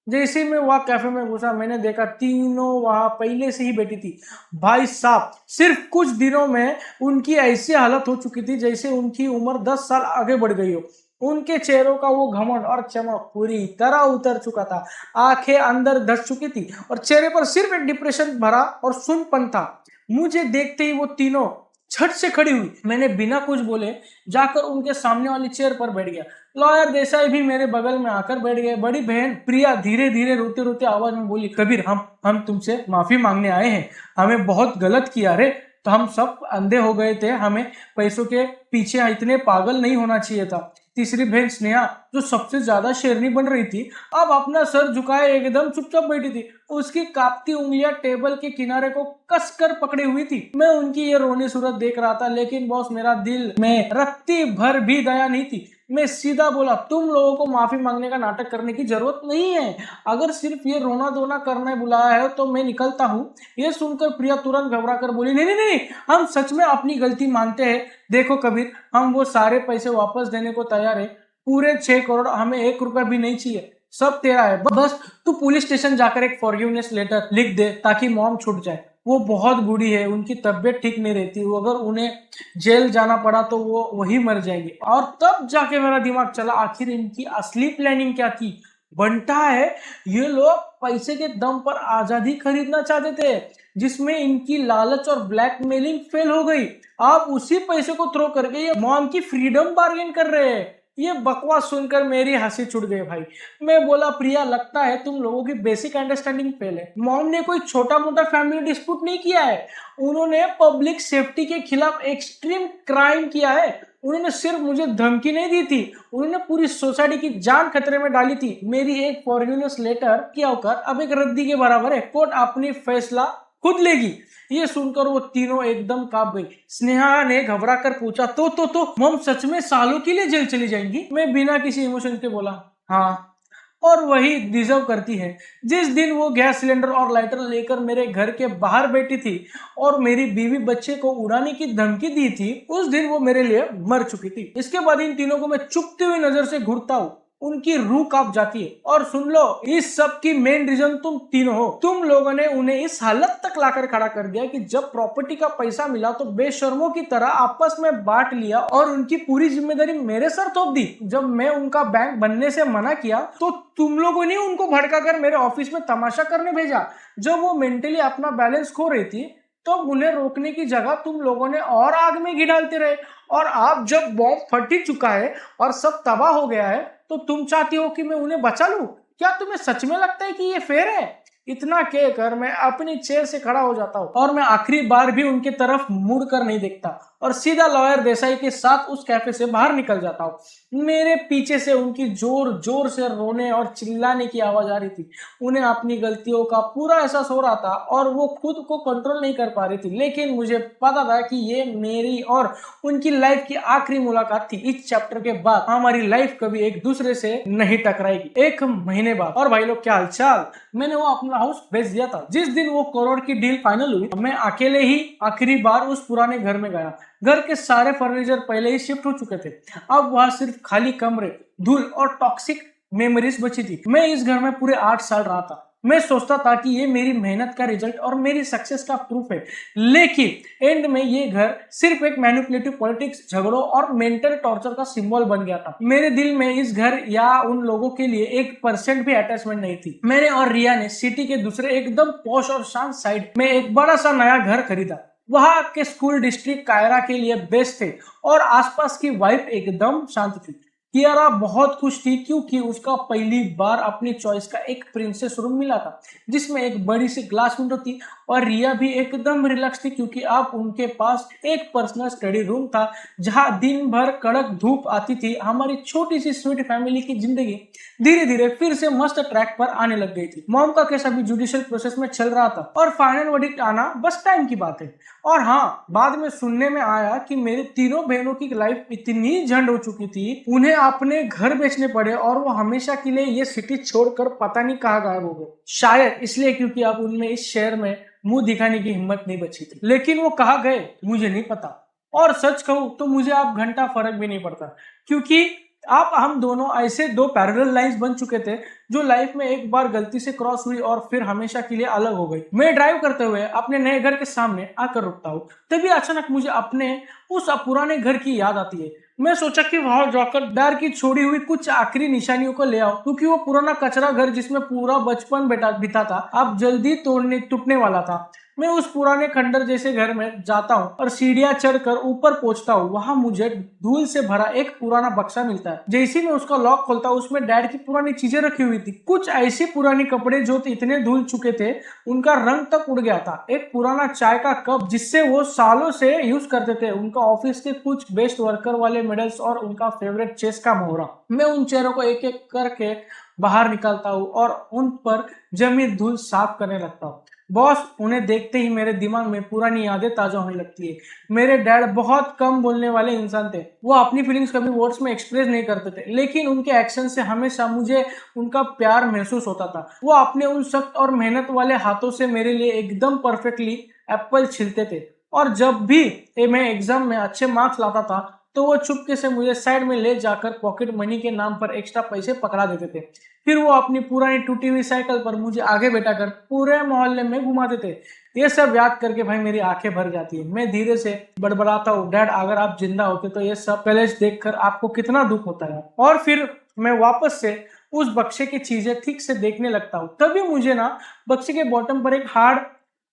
जैसे मैं वहां कैफे में घुसा, मैंने देखा तीनों वहां पहले से ही बैठी थी। भाई साहब, सिर्फ कुछ दिनों में उनकी ऐसी हालत हो चुकी थी जैसे उनकी उम्र 10 साल आगे बढ़ गई हो। उनके चेहरों का वो घमंड और चमक पूरी तरह उतर चुका था। आंखें अंदर धस चुकी थी और चेहरे पर सिर्फ एक डिप्रेशन भरा और सुनपन था। मुझे देखते ही वो तीनों झट से खड़ी हुई। मैंने बिना कुछ बोले जाकर उनके सामने वाली चेयर पर बैठ गया। लॉयर देसाई भी मेरे बगल में आकर बैठ गए। बड़ी बहन प्रिया धीरे धीरे रोते रोते आवाज में बोली, कबीर हम तुमसे माफी मांगने आए हैं, हमें बहुत गलत किया रे। तो हम सब अंधे हो गए थे, हमें पैसों के पीछे इतने पागल नहीं होना चाहिए था। तीसरी बहन स्नेहा, जो सबसे ज्यादा शेरनी बन रही थी, अब अपना सर झुकाए एकदम चुपचाप बैठी थी। उसकी कांपती उंगलियां टेबल के किनारे को कसकर पकड़ी हुई थी। मैं उनकी ये रोनी सूरत देख रहा था, लेकिन बॉस मेरा दिल में रत्ती भर भी दया नहीं थी। मैं सीधा बोला, तुम लोगों को माफी मांगने का नाटक करने की जरूरत नहीं है। अगर सिर्फ ये रोना धोना करने बुलाया है तो मैं निकलता हूँ। ये सुनकर प्रिया तुरंत घबरा कर बोली, नहीं नहीं नहीं, हम सच में अपनी गलती मानते हैं। देखो कबीर, हम वो सारे पैसे वापस देने को तैयार है। पूरे 6 करोड़, हमें 1 रुपया भी नहीं चाहिए, सब तेरा है। बस तू पुलिस स्टेशन जाकर एक फॉरगिवनेस लेटर लिख दे ताकि मॉम छूट जाए। वो बहुत बूढ़ी है, उनकी तबीयत ठीक नहीं रहती, वो अगर उन्हें जेल जाना पड़ा तो वो वही मर जाएंगे। और तब जाके मेरा दिमाग चला, आखिर इनकी असली प्लानिंग क्या थी। बनता है ये लोग पैसे के दम पर आजादी खरीदना चाहते थे, जिसमें इनकी लालच और ब्लैकमेलिंग फेल हो गई। आप उसी पैसे को थ्रो करके ये मॉम की फ्रीडम बार्गेन कर रहे हैं। ये बकवास सुनकर मेरी हंसी छूट गई भाई। मैं बोला, प्रिया लगता है तुम लोगों की बेसिक अंडरस्टैंडिंग फेल है। मॉम ने कोई छोटा मोटा फैमिली डिस्प्यूट नहीं किया है, उन्होंने पब्लिक सेफ्टी के खिलाफ एक्सट्रीम क्राइम किया है। उन्होंने सिर्फ मुझे धमकी नहीं दी थी, उन्होंने पूरी सोसाइटी की जान खतरे में डाली थी। मेरी एक फॉरगिवनेस लेटर की औकात अब एक रद्दी के बराबर है। कोर्ट अपनी फैसला खुद लेगी। ये सुनकर वो तीनों एकदम कांप गई। स्नेहा ने घबरा कर पूछा, तो मॉम सच में सालों के लिए जेल चली जाएंगी? मैं बिना किसी इमोशन के बोला, हाँ, और वही डिजर्व करती है। जिस दिन वो गैस सिलेंडर और लाइटर लेकर मेरे घर के बाहर बैठी थी और मेरी बीवी बच्चे को उड़ाने की धमकी दी थी, उस दिन वो मेरे लिए मर चुकी थी। इसके बाद इन तीनों को मैं चुपती हुई नजर से घूरता हूँ, उनकी रूह कांप जाती है। और सुन लो, इस सब की मेन रीजन तुम तीनों हो। तुम लोगों ने उन्हें इस हालत तक लाकर खड़ा कर दिया कि जब प्रॉपर्टी का पैसा मिला तो बेशर्मों की तरह आपस में बांट लिया और उनकी पूरी जिम्मेदारी मेरे सर थोप दी। जब मैं उनका बैंक बनने से मना किया तो तुम लोगों ने उनको भड़काकर मेरे ऑफिस में तमाशा करने भेजा। जब वो मेंटली अपना बैलेंस खो रही थी तो उन्हें रोकने की जगह तुम लोगों ने और आग में घी डालते रहे। और आप जब बॉम्ब फट ही चुका है और सब तबाह हो गया है तो तुम चाहती हो कि मैं उन्हें बचा लूं? क्या तुम्हें सच में लगता है कि ये फेयर है? इतना कहकर मैं अपनी चेयर से खड़ा हो जाता हूँ और मैं आखिरी बार भी उनके तरफ मुड़ कर नहीं देखता और सीधा लॉयर देसाई के साथ उस कैफे से बाहर निकल जाता हूँ। मेरे पीछे से उनकी जोर जोर से रोने और चिल्लाने की आवाज आ रही थी। उन्हें अपनी गलतियों का पूरा एहसास हो रहा था और वो खुद को कंट्रोल नहीं कर पा रही थी, लेकिन मुझे पता था कि ये मेरी और उनकी लाइफ की आखिरी मुलाकात थी। इस चैप्टर के बाद हमारी लाइफ कभी एक दूसरे से नहीं टकराएगी। एक महीने बाद, और भाई लोग क्या हालचाल, मैंने वो अपना हाउस बेच दिया था। जिस दिन वो करोड़ की डील फाइनल हुई, मैं अकेले ही आखिरी बार उस पुराने घर में गया। घर के सारे फर्नीचर पहले ही शिफ्ट हो चुके थे। अब वहां सिर्फ खाली कमरे, धूल और टॉक्सिक मेमोरीज बची थी। मैं इस घर में पूरे 8 साल रहा था। मैं सोचता था कि ये मेरी मेहनत का रिजल्ट और मेरी सक्सेस का प्रूफ है, लेकिन एंड में ये घर सिर्फ एक मैनिपुलेटिव पॉलिटिक्स, झगड़ों और मेंटल टॉर्चर का सिंबल बन गया था। मेरे दिल में इस घर या उन लोगों के लिए 1% भी अटैचमेंट नहीं थी। मैंने और रिया ने सिटी के दूसरे एकदम पॉश और शांत साइड में एक बड़ा सा नया घर खरीदा। वहां के स्कूल डिस्ट्रिक्ट कायरा के लिए बेस्ट थे और आसपास की वाइब एकदम शांत थी। कियारा बहुत खुश थी क्योंकि उसका पहली बार अपनी चॉइस का एक प्रिंसेस रूम मिला था, जिसमें एक बड़ी सी ग्लास विंडो थी। और रिया भी एकदम रिलैक्स थी क्योंकि अब उनके पास एक पर्सनल स्टडी रूम था जहां दिन भर कड़क धूप आती थी। हमारी छोटी सी स्वीट फैमिली की जिंदगी धीरे धीरे फिर से मस्त ट्रैक पर आने लग गई थी। मॉम का केस अभी जुडिशियल प्रोसेस में चल रहा था और फाइनल वर्डिक्ट आना बस टाइम की बात है। और हाँ, बाद में सुनने में आया कि मेरे तीनों बहनों की लाइफ इतनी झंड हो चुकी थी, उन्हें अपने घर बेचने पड़े और वो हमेशा के लिए ये सिटी छोड़कर पता नहीं कहाँ गायब हो गए। शायद इसलिए क्योंकि अब उनमें इस शहर में मुंह दिखाने की हिम्मत नहीं बची थी। लेकिन वो कहाँ गए मुझे नहीं पता, और सच कहूं तो मुझे अब घंटा फर्क भी नहीं पड़ता, क्योंकि आप हम दोनों ऐसे दो पैरेलल लाइंस बन चुके थे जो लाइफ में एक बार गलती से क्रॉस हुई और फिर हमेशा के लिए अलग हो गई। मैं ड्राइव करते हुए अपने नए घर के सामने आकर रुकता हूँ, तभी अचानक मुझे अपने उस पुराने घर की याद आती है। मैं सोचा कि वहां जाकर डर की छोड़ी हुई कुछ आखिरी निशानियों को ले आओ, क्योंकि वो पुराना कचरा घर जिसमें पूरा बचपन बीता था अब जल्दी तोड़ने टूटने वाला था। मैं उस पुराने खंडर जैसे घर में जाता हूँ और सीढ़ियां चढ़कर ऊपर पहुंचता हूँ। वहां मुझे धूल से भरा एक पुराना बक्सा मिलता है। जैसे ही मैं उसका लॉक खोलता हूँ, उसमें डैड की पुरानी चीजें रखी हुई थी। कुछ ऐसे पुराने कपड़े जो इतने धुल चुके थे उनका रंग तक उड़ गया था। एक पुराना चाय का कप जिससे वो सालों से यूज करते थे, उनका ऑफिस के कुछ बेस्ट वर्कर वाले मेडल्स और उनका फेवरेट चेस का मोहरा। मैं उन चेहरों को एक एक करके बाहर निकालता हूँ और उन पर जमी धूल साफ करने लगता हूँ। बॉस, उन्हें देखते ही मेरे दिमाग में पुरानी यादें ताजा होने लगती है। मेरे डैड बहुत कम बोलने वाले इंसान थे। वो अपनी फीलिंग्स कभी वर्ड्स में एक्सप्रेस नहीं करते थे, लेकिन उनके एक्शन से हमेशा मुझे उनका प्यार महसूस होता था। वो अपने उन सख्त और मेहनत वाले हाथों से मेरे लिए एकदम परफेक्टली एप्पल छिलते थे। और जब भी मैं एग्जाम में अच्छे मार्क्स लाता था तो वो चुपके से मुझे साइड में ले जाकर पॉकेट मनी के नाम पर एक्स्ट्रा पैसे पकड़ा देते थे। फिर वो अपनी पुरानी टूटी हुई साइकिल पर मुझे आगे बैठाकर पूरे मोहल्ले में घुमाते थे। ये सब याद करके भाई मेरी आंखें भर जाती है। मैं धीरे से बड़बड़ाता हूँ, डैड अगर आप जिंदा होते तो ये सब कलेश देखकर आपको कितना दुख होता है। और फिर मैं वापस से उस बक्से की चीजें ठीक से देखने लगता हूँ। तभी मुझे ना बक्से के बॉटम पर एक हार्ड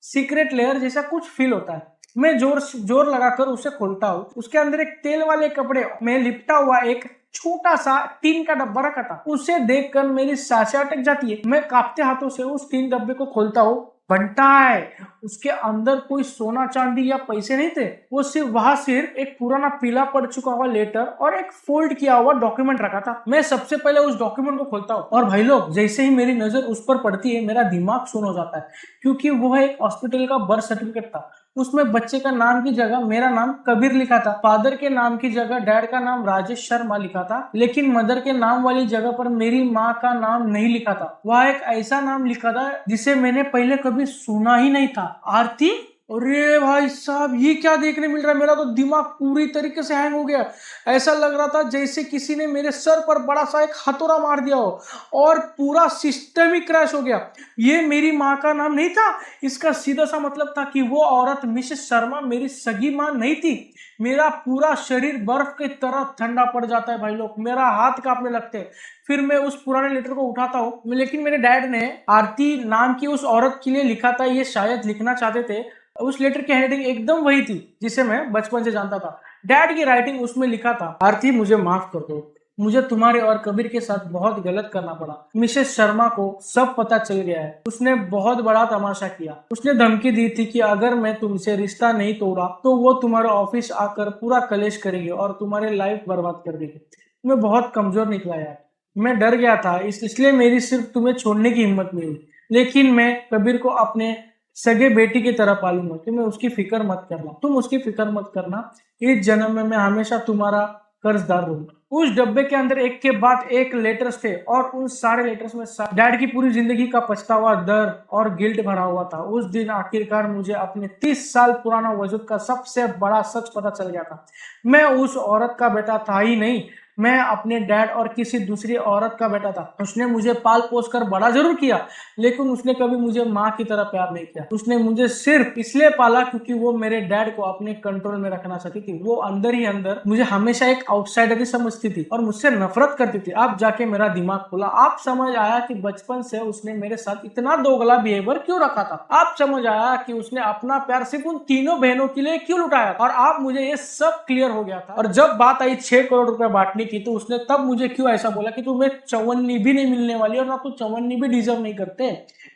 सीक्रेट लेयर जैसा कुछ फील होता है। मैं जोर लगाकर उसे खोलता हूँ। उसके अंदर एक तेल वाले कपड़े में लिपटा हुआ एक छोटा सा टीन का डब्बा रखा था। उसे देखकर मेरी सांसें अटक जाती है। मैं कांपते हाथों से उस टीन डब्बे को खोलता हूँ। बनता है, उसके अंदर कोई सोना चांदी या पैसे नहीं थे। वो सिर्फ एक पुराना पीला पड़ चुका हुआ लेटर और एक फोल्ड किया हुआ डॉक्यूमेंट रखा था। मैं सबसे पहले उस डॉक्यूमेंट को खोलता हूँ और भाई लोग, जैसे ही मेरी नजर उस पर पड़ती है मेरा दिमाग सुन हो जाता है, क्योंकि वो एक हॉस्पिटल का बर्थ सर्टिफिकेट था। उसमें बच्चे का नाम की जगह मेरा नाम कबीर लिखा था। फादर के नाम की जगह डैड का नाम राजेश शर्मा लिखा था, लेकिन मदर के नाम वाली जगह पर मेरी माँ का नाम नहीं लिखा था। वह एक ऐसा नाम लिखा था जिसे मैंने पहले कभी सुना ही नहीं था। आरती। अरे भाई साहब, ये क्या देखने मिल रहा है? मेरा तो दिमाग पूरी तरीके से हैंग हो गया। ऐसा लग रहा था जैसे किसी ने मेरे सर पर बड़ा सा एक हथौड़ा मार दिया हो और पूरा सिस्टम ही क्रैश हो गया। ये मेरी माँ का नाम नहीं था। इसका सीधा सा मतलब था कि वो औरत मिसेस शर्मा मेरी सगी माँ नहीं थी। मेरा पूरा शरीर बर्फ की तरह ठंडा पड़ जाता है भाई लोग, मेरा हाथ कांपने लगते हैं। फिर मैं उस पुराने लेटर को उठाता हूँ, लेकिन मेरे डैड ने आरती नाम की उस औरत के लिए लिखा था। ये शायद लिखना चाहते थे। उस लेटर की हैंडराइटिंग एकदम वही थी जिसे मैं बचपन से जानता था। डैड की राइटिंग उसमें लिखा था, आरती मुझे माफ कर दो, मुझे तुम्हारे और कबीर के साथ बहुत गलत करना पड़ा। मिसेस शर्मा को सब पता चल गया है। उसने बहुत बड़ा तमाशा किया। उसने धमकी दी थी कि अगर मैं तुमसे रिश्ता नहीं तोड़ा तो वो तुम्हारे ऑफिस आकर पूरा कलेश करेगी और तुम्हारे लाइफ बर्बाद कर देगी। मैं बहुत कमजोर निकला यार। मैं डर गया था, इसलिए मेरी सिर्फ तुम्हें छोड़ने की हिम्मत नहीं हुई। लेकिन मैं कबीर को अपने सगे बेटी की तरह पालूंगा। तुम्हें उसकी फिक्र मत करना, तुम उसकी फिक्र मत करना। इस जन्म में मैं हमेशा तुम्हारा कर्जदार रहूंगा। उस डब्बे के अंदर एक के बाद एक लेटर्स थे और उन सारे लेटर्स में डैड की पूरी जिंदगी का पछतावा, दर्द और गिल्ट भरा हुआ था। उस दिन आखिरकार मुझे अपने 30 साल पुराना वजूद का सबसे बड़ा सच पता चल गया था। मैं उस औरत का बेटा था ही नहीं, मैं अपने डैड और किसी दूसरी औरत का बेटा था। उसने मुझे पाल पोस कर बड़ा जरूर किया, लेकिन उसने कभी मुझे माँ की तरह प्यार नहीं किया। उसने मुझे सिर्फ इसलिए पाला क्योंकि वो मेरे डैड को अपने कंट्रोल में रखना चाहती थी। वो अंदर ही अंदर मुझे हमेशा एक आउटसाइडर ही समझती थी और मुझसे नफरत करती थी। अब जाके मेरा दिमाग खुला। आप समझ आया कि बचपन से उसने मेरे साथ इतना दोगला बिहेवियर क्यों रखा था। आप समझ आया कि उसने अपना प्यार सिर्फ उन तीनों बहनों के लिए क्यों लुटाया। और आप मुझे ये सब क्लियर हो गया था। और जब बात आई 6 करोड़ रुपए बांटने की, तो उसने तब मुझे क्यों ऐसा बोला कि तुम्हें चौवन्नी भी नहीं मिलने वाली और ना तो चौवन्नी भी डिजर्व नहीं करते।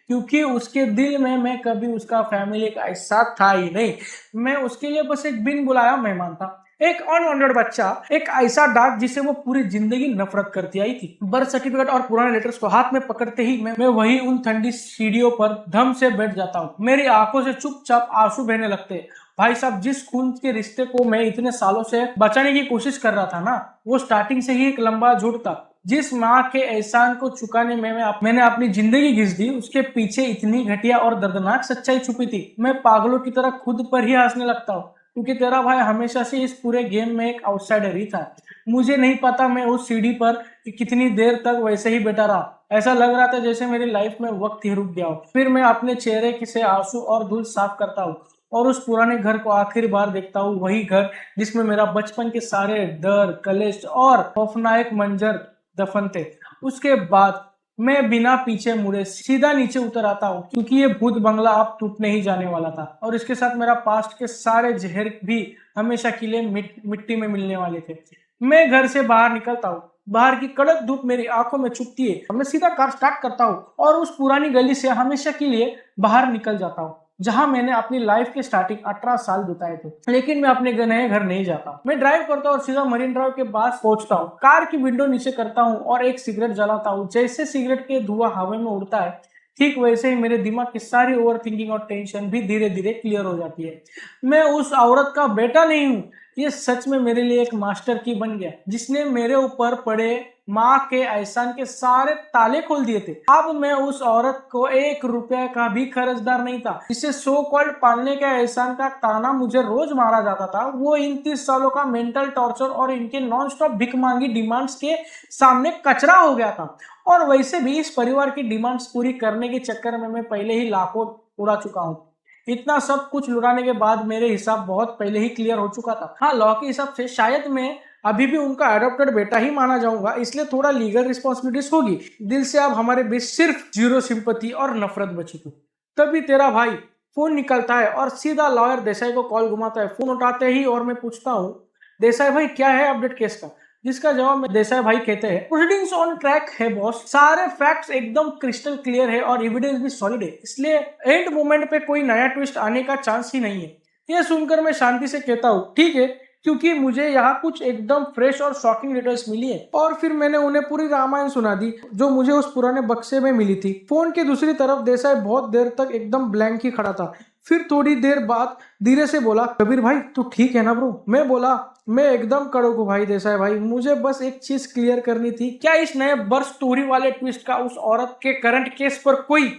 क्योंकि उसके दिल में मैं कभी उसका फैमिली का हिस्सा था ही नहीं। मैं उसके लिए बस एक बिन बुलाया मेहमान था, एक अनवांटेड बच्चा, एक ऐसा डाक जिसे वो पूरी जिंदगी नफरत करती आई थी। बर्थ सर्टिफिकेट और पुराने लेटर्स को हाथ में पकड़ते ही मैं वही उन ठंडी सीढ़ियों पर धम से बैठ जाता हूँ। मेरी आंखों से चुपचाप आंसू बहने लगते हैं। भाई साहब, जिस खून के रिश्ते को मैं इतने सालों से बचाने की कोशिश कर रहा था ना, वो स्टार्टिंग से ही एक लंबा झूठ था। जिस माँ के एहसान को चुकाने में मैंने अपनी जिंदगी घिस दी, उसके पीछे इतनी घटिया और दर्दनाक सच्चाई छुपी थी। मैं पागलों की तरह खुद पर ही हंसने लगता हूँ, क्योंकि तेरा भाई हमेशा से इस पूरे गेम में एक आउटसाइडर ही था। मुझे नहीं पता मैं उस सीढ़ी पर कितनी देर तक वैसे ही बैठा रहा। ऐसा लग रहा था जैसे मेरी लाइफ में वक्त ही रुक गया हो। फिर मैं अपने चेहरे से आंसू और धूल साफ करता हूँ और उस पुराने घर को आखिरी बार देखता हूँ। वही घर जिसमें मेरा बचपन के सारे डर, कलेश और खौफनाक मंजर दफन थे। उसके बाद मैं बिना पीछे मुड़े सीधा नीचे उतर आता हूँ, क्योंकि ये भूत बंगला अब टूटने ही जाने वाला था और इसके साथ मेरा पास्ट के सारे जहर भी हमेशा के लिए मिट्टी में मिलने वाले थे। मैं घर से बाहर निकलता हूँ। बाहर की कड़क धूप मेरी आंखों में चुभती है। मैं सीधा कार स्टार्ट करता हूँ और उस पुरानी गली से हमेशा के लिए बाहर निकल जाता हूँ, जहां मैंने अपनी लाइफ के स्टार्टिंग 18 साल बिताए थे। लेकिन मैं अपने नए घर नहीं जाता। मैं ड्राइव करता हूँ और सीधा मरीन ड्राइव के पास पहुंचता हूँ। कार की विंडो नीचे करता हूँ और एक सिगरेट जलाता हूँ। जैसे सिगरेट के धुआं हवा में उड़ता है, ठीक वैसे ही मेरे दिमाग की सारी ओवर थिंकिंग और टेंशन भी धीरे धीरे क्लियर हो जाती है। मैं उस औरत का बेटा नहीं हूँ। ये सच में मेरे लिए एक मास्टर की बन गया, जिसने मेरे ऊपर पड़े माँ के एहसान के सारे ताले खोल दिए थे। अब मैं उस औरत को 1 रुपया का भी कर्जदार नहीं था, जिसे सो कॉल्ड पालने के एहसान का ताना मुझे रोज मारा जाता था। वो इन 30 सालों का मेंटल टॉर्चर और इनके नॉन स्टॉप भिख मांगी डिमांड्स के सामने कचरा हो गया था। और वैसे भी इस परिवार की डिमांड्स पूरी करने के चक्कर में मैं पहले ही लाखों उड़ा चुका हूँ। इतना सब कुछ लुटाने के बाद मेरे हिसाब बहुत पहले ही क्लियर हो चुका था। हाँ, लॉ के हिसाब से शायद मैं अभी भी उनका एडॉप्टेड बेटा ही माना जाऊंगा, इसलिए थोड़ा लीगल रिस्पॉन्सिबिलिटीज होगी। दिल से अब हमारे बीच सिर्फ जीरो सिंपैथी और नफरत बची थी। तभी तेरा भाई फोन निकलता है और सीधा लॉयर देसाई को कॉल घुमाता है। फोन उठाते ही और मैं पूछता हूँ, देसाई भाई क्या है अपडेट केस का? जिसका जवाब में देसाई भाई कहते हैं, प्रोसीडिंग्स ऑन ट्रैक है बॉस, सारे फैक्ट्स एकदम क्रिस्टल क्लियर है और एविडेंस भी सॉलिड है, इसलिए एंड मोमेंट पे कोई नया ट्विस्ट आने का चांस ही नहीं है। यह सुनकर मैं शांति से कहता हूँ, ठीक है, क्योंकि मुझे यहाँ कुछ एकदम फ्रेश और शॉकिंग डिटेल्स मिली है। और फिर मैंने उन्हें पूरी रामायण सुना दी, जो मुझे उस पुराने बक्से में मिली थी। फोन के दूसरी तरफ देसाई बहुत देर तक एकदम ब्लैंक ही खड़ा था। फिर थोड़ी देर बाद धीरे से बोला, कबीर भाई तू ठीक है ना ब्रो? मैं बोला, मैं एकदम कड़क हूँ भाई देसाई भाई, मुझे बस एक चीज क्लियर करनी थी। क्या इस नए बर्थ स्टोरी वाले ट्विस्ट का उस औरत के करंट केस पर कोई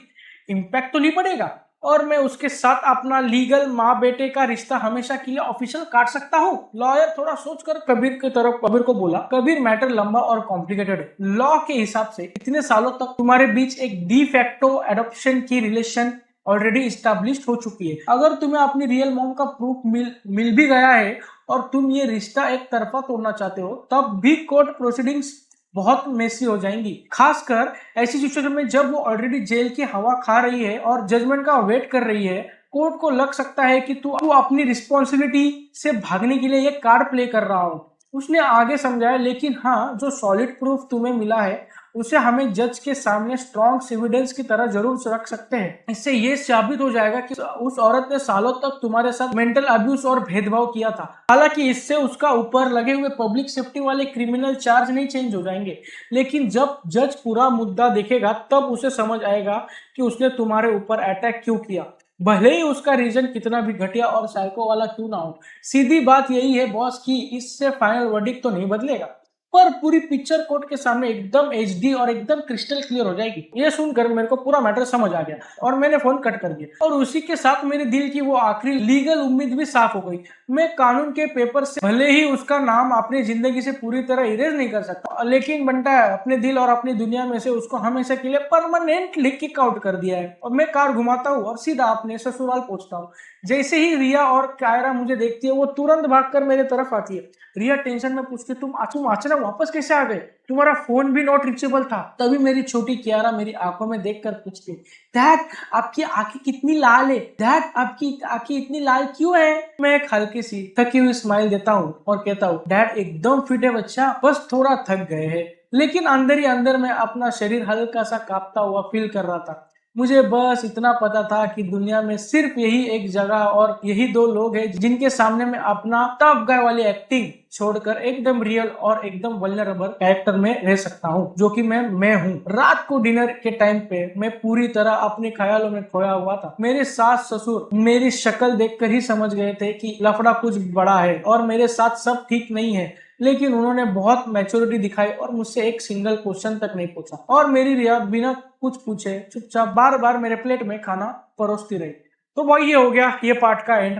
इम्पैक्ट तो नहीं पड़ेगा? और मैं उसके साथ अपना लीगल माँ बेटे का रिश्ता हमेशा के लिए ऑफिशियल काट सकता हूँ? लॉयर थोड़ा सोचकर कबीर को बोला, कबीर मैटर लंबा और कॉम्प्लिकेटेड है। लॉ के हिसाब से इतने सालों तक तुम्हारे बीच एक डी फैक्टो एडॉप्शन की रिलेशन ऑलरेडी स्टैब्लिश्ड हो चुकी है। अगर तुम्हें अपनी रियल मॉम का प्रूफ मिल भी गया है और तुम ये रिश्ता एक तरफा तोड़ना चाहते हो, तब भी कोर्ट प्रोसीडिंग्स बहुत मेसी हो जाएंगी। खासकर ऐसी सिचुएशन में जब वो ऑलरेडी जेल की हवा खा रही है और जजमेंट का वेट कर रही है। कोर्ट को लग सकता है कि तू अपनी रिस्पॉन्सिबिलिटी से भागने के लिए ये कार्ड प्ले कर रहा हो। उसने आगे समझाया, लेकिन हाँ, जो सॉलिड प्रूफ तुम्हें मिला है उसे हमें जज के सामने स्ट्रॉन्ग एविडेंस की तरह जरूर रख सकते हैं। इससे ये साबित हो जाएगा कि उस औरत ने सालों तक तुम्हारे साथ मेंटल अब्यूज और भेदभाव किया था। हालांकि इससे उसका ऊपर लगे हुए पब्लिक सेफ्टी वाले क्रिमिनल चार्ज नहीं चेंज हो जाएंगे, लेकिन जब जज पूरा मुद्दा देखेगा तब उसे समझ आएगा कि उसने तुम्हारे ऊपर अटैक क्यों किया, भले ही उसका रीजन कितना भी घटिया और साइको वाला क्यों ना हो। सीधी बात यही है बॉस कि इससे फाइनल वर्डिक्ट तो नहीं बदलेगा, पर पूरी पिक्चर कोर्ट के सामने एकदम एचडी और एकदम क्रिस्टल क्लियर हो जाएगी। ये सुनकर मेरे को पूरा मैटर समझ आ गया और मैंने फोन कट कर दिया, और उसी के साथ मेरे दिल की वो आखिरी लीगल उम्मीद भी साफ हो गई। मैं कानून के पेपर से भले ही उसका नाम अपनी जिंदगी से पूरी तरह इरेज नहीं कर सकता, लेकिन बनता है अपने दिल और अपनी दुनिया में से उसको हमेशा के लिए परमानेंटली किक आउट कर दिया है। और मैं कार घुमाता हूँ और सीधा अपने ससुराल पहुंचता हूँ। जैसे ही रिया और कायरा मुझे देखती है वो तुरंत भागकर मेरे तरफ आती है। रिया टेंशन में पूछती, तुम अचानक वापस कैसे आ गए? तुम्हारा फोन भी नॉट रीचेबल था। तभी मेरी छोटी कियारा मेरी आंखों में देखकर पूछती, डैड आपकी आंखें कितनी लाल है? डैड आपकी आंखें इतनी लाल क्यों है? मैं एक हल्की सी थकी हुई स्माइल देता हूँ और कहता हूँ, डैड एकदम फिट है बच्चा, बस थोड़ा थक गए हैं। लेकिन अंदर ही अंदर मैं अपना शरीर हल्का सा कांपता हुआ फील कर रहा था। मुझे बस इतना पता था कि दुनिया में सिर्फ यही एक जगह और यही दो लोग हैं जिनके सामने मैं अपना टफ गाय वाली एक्टिंग छोड़कर एकदम रियल और एकदम वल्नरेबल कैरेक्टर में रह सकता हूँ, जो कि मैं हूँ। रात को डिनर के टाइम पे मैं पूरी तरह अपने ख्यालों में खोया हुआ था। मेरे सास ससुर मेरी शक्ल देखकर ही समझ गए थे कि लफड़ा कुछ बड़ा है और मेरे साथ सब ठीक नहीं है, लेकिन उन्होंने बहुत मैच्योरिटी दिखाई और मुझसे एक सिंगल क्वेश्चन तक नहीं पूछा, और मेरी रिया बिना कुछ पूछे चुपचाप बार बार मेरे प्लेट में खाना परोसती रही। तो भाई ये हो गया ये पार्ट का एंड,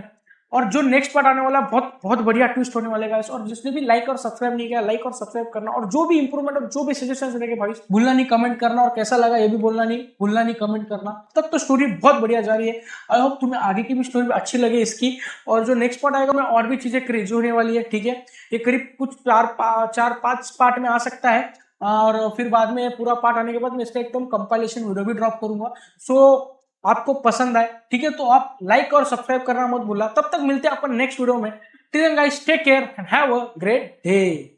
और जो नेक्स्ट पार्ट आने वाला बहुत बहुत बढ़िया ट्विस्ट होने वाले गाइस। और जिसने भी लाइक और सब्सक्राइब नहीं किया, लाइक और सब्सक्राइब करना, और जो भी इंप्रूवमेंट और जो भी सजेशंस देने भाई भूलना नहीं कमेंट करना, और कैसा लगा ये भी भूलना नहीं कमेंट करना। तब तो स्टोरी बहुत बढ़िया जा रही है। आई होप तुम्हें आगे की भी स्टोरी अच्छी लगे इसकी, और जो नेक्स्ट पार्ट आएगा मैं और भी चीजें क्रेजी होने वाली है, ठीक है। ये करीब कुछ 4-5 पार्ट में आ सकता है, और फिर बाद में पूरा पार्ट आने के बाद मैं इसका एकदम कंपाइलेशन वीडियो भी ड्रॉप करूंगा। सो आपको पसंद आए, ठीक है, तो आप लाइक और सब्सक्राइब करना मत भूलना। तब तक मिलते हैं अपन नेक्स्ट वीडियो में। Till then guys, take care and have a great day.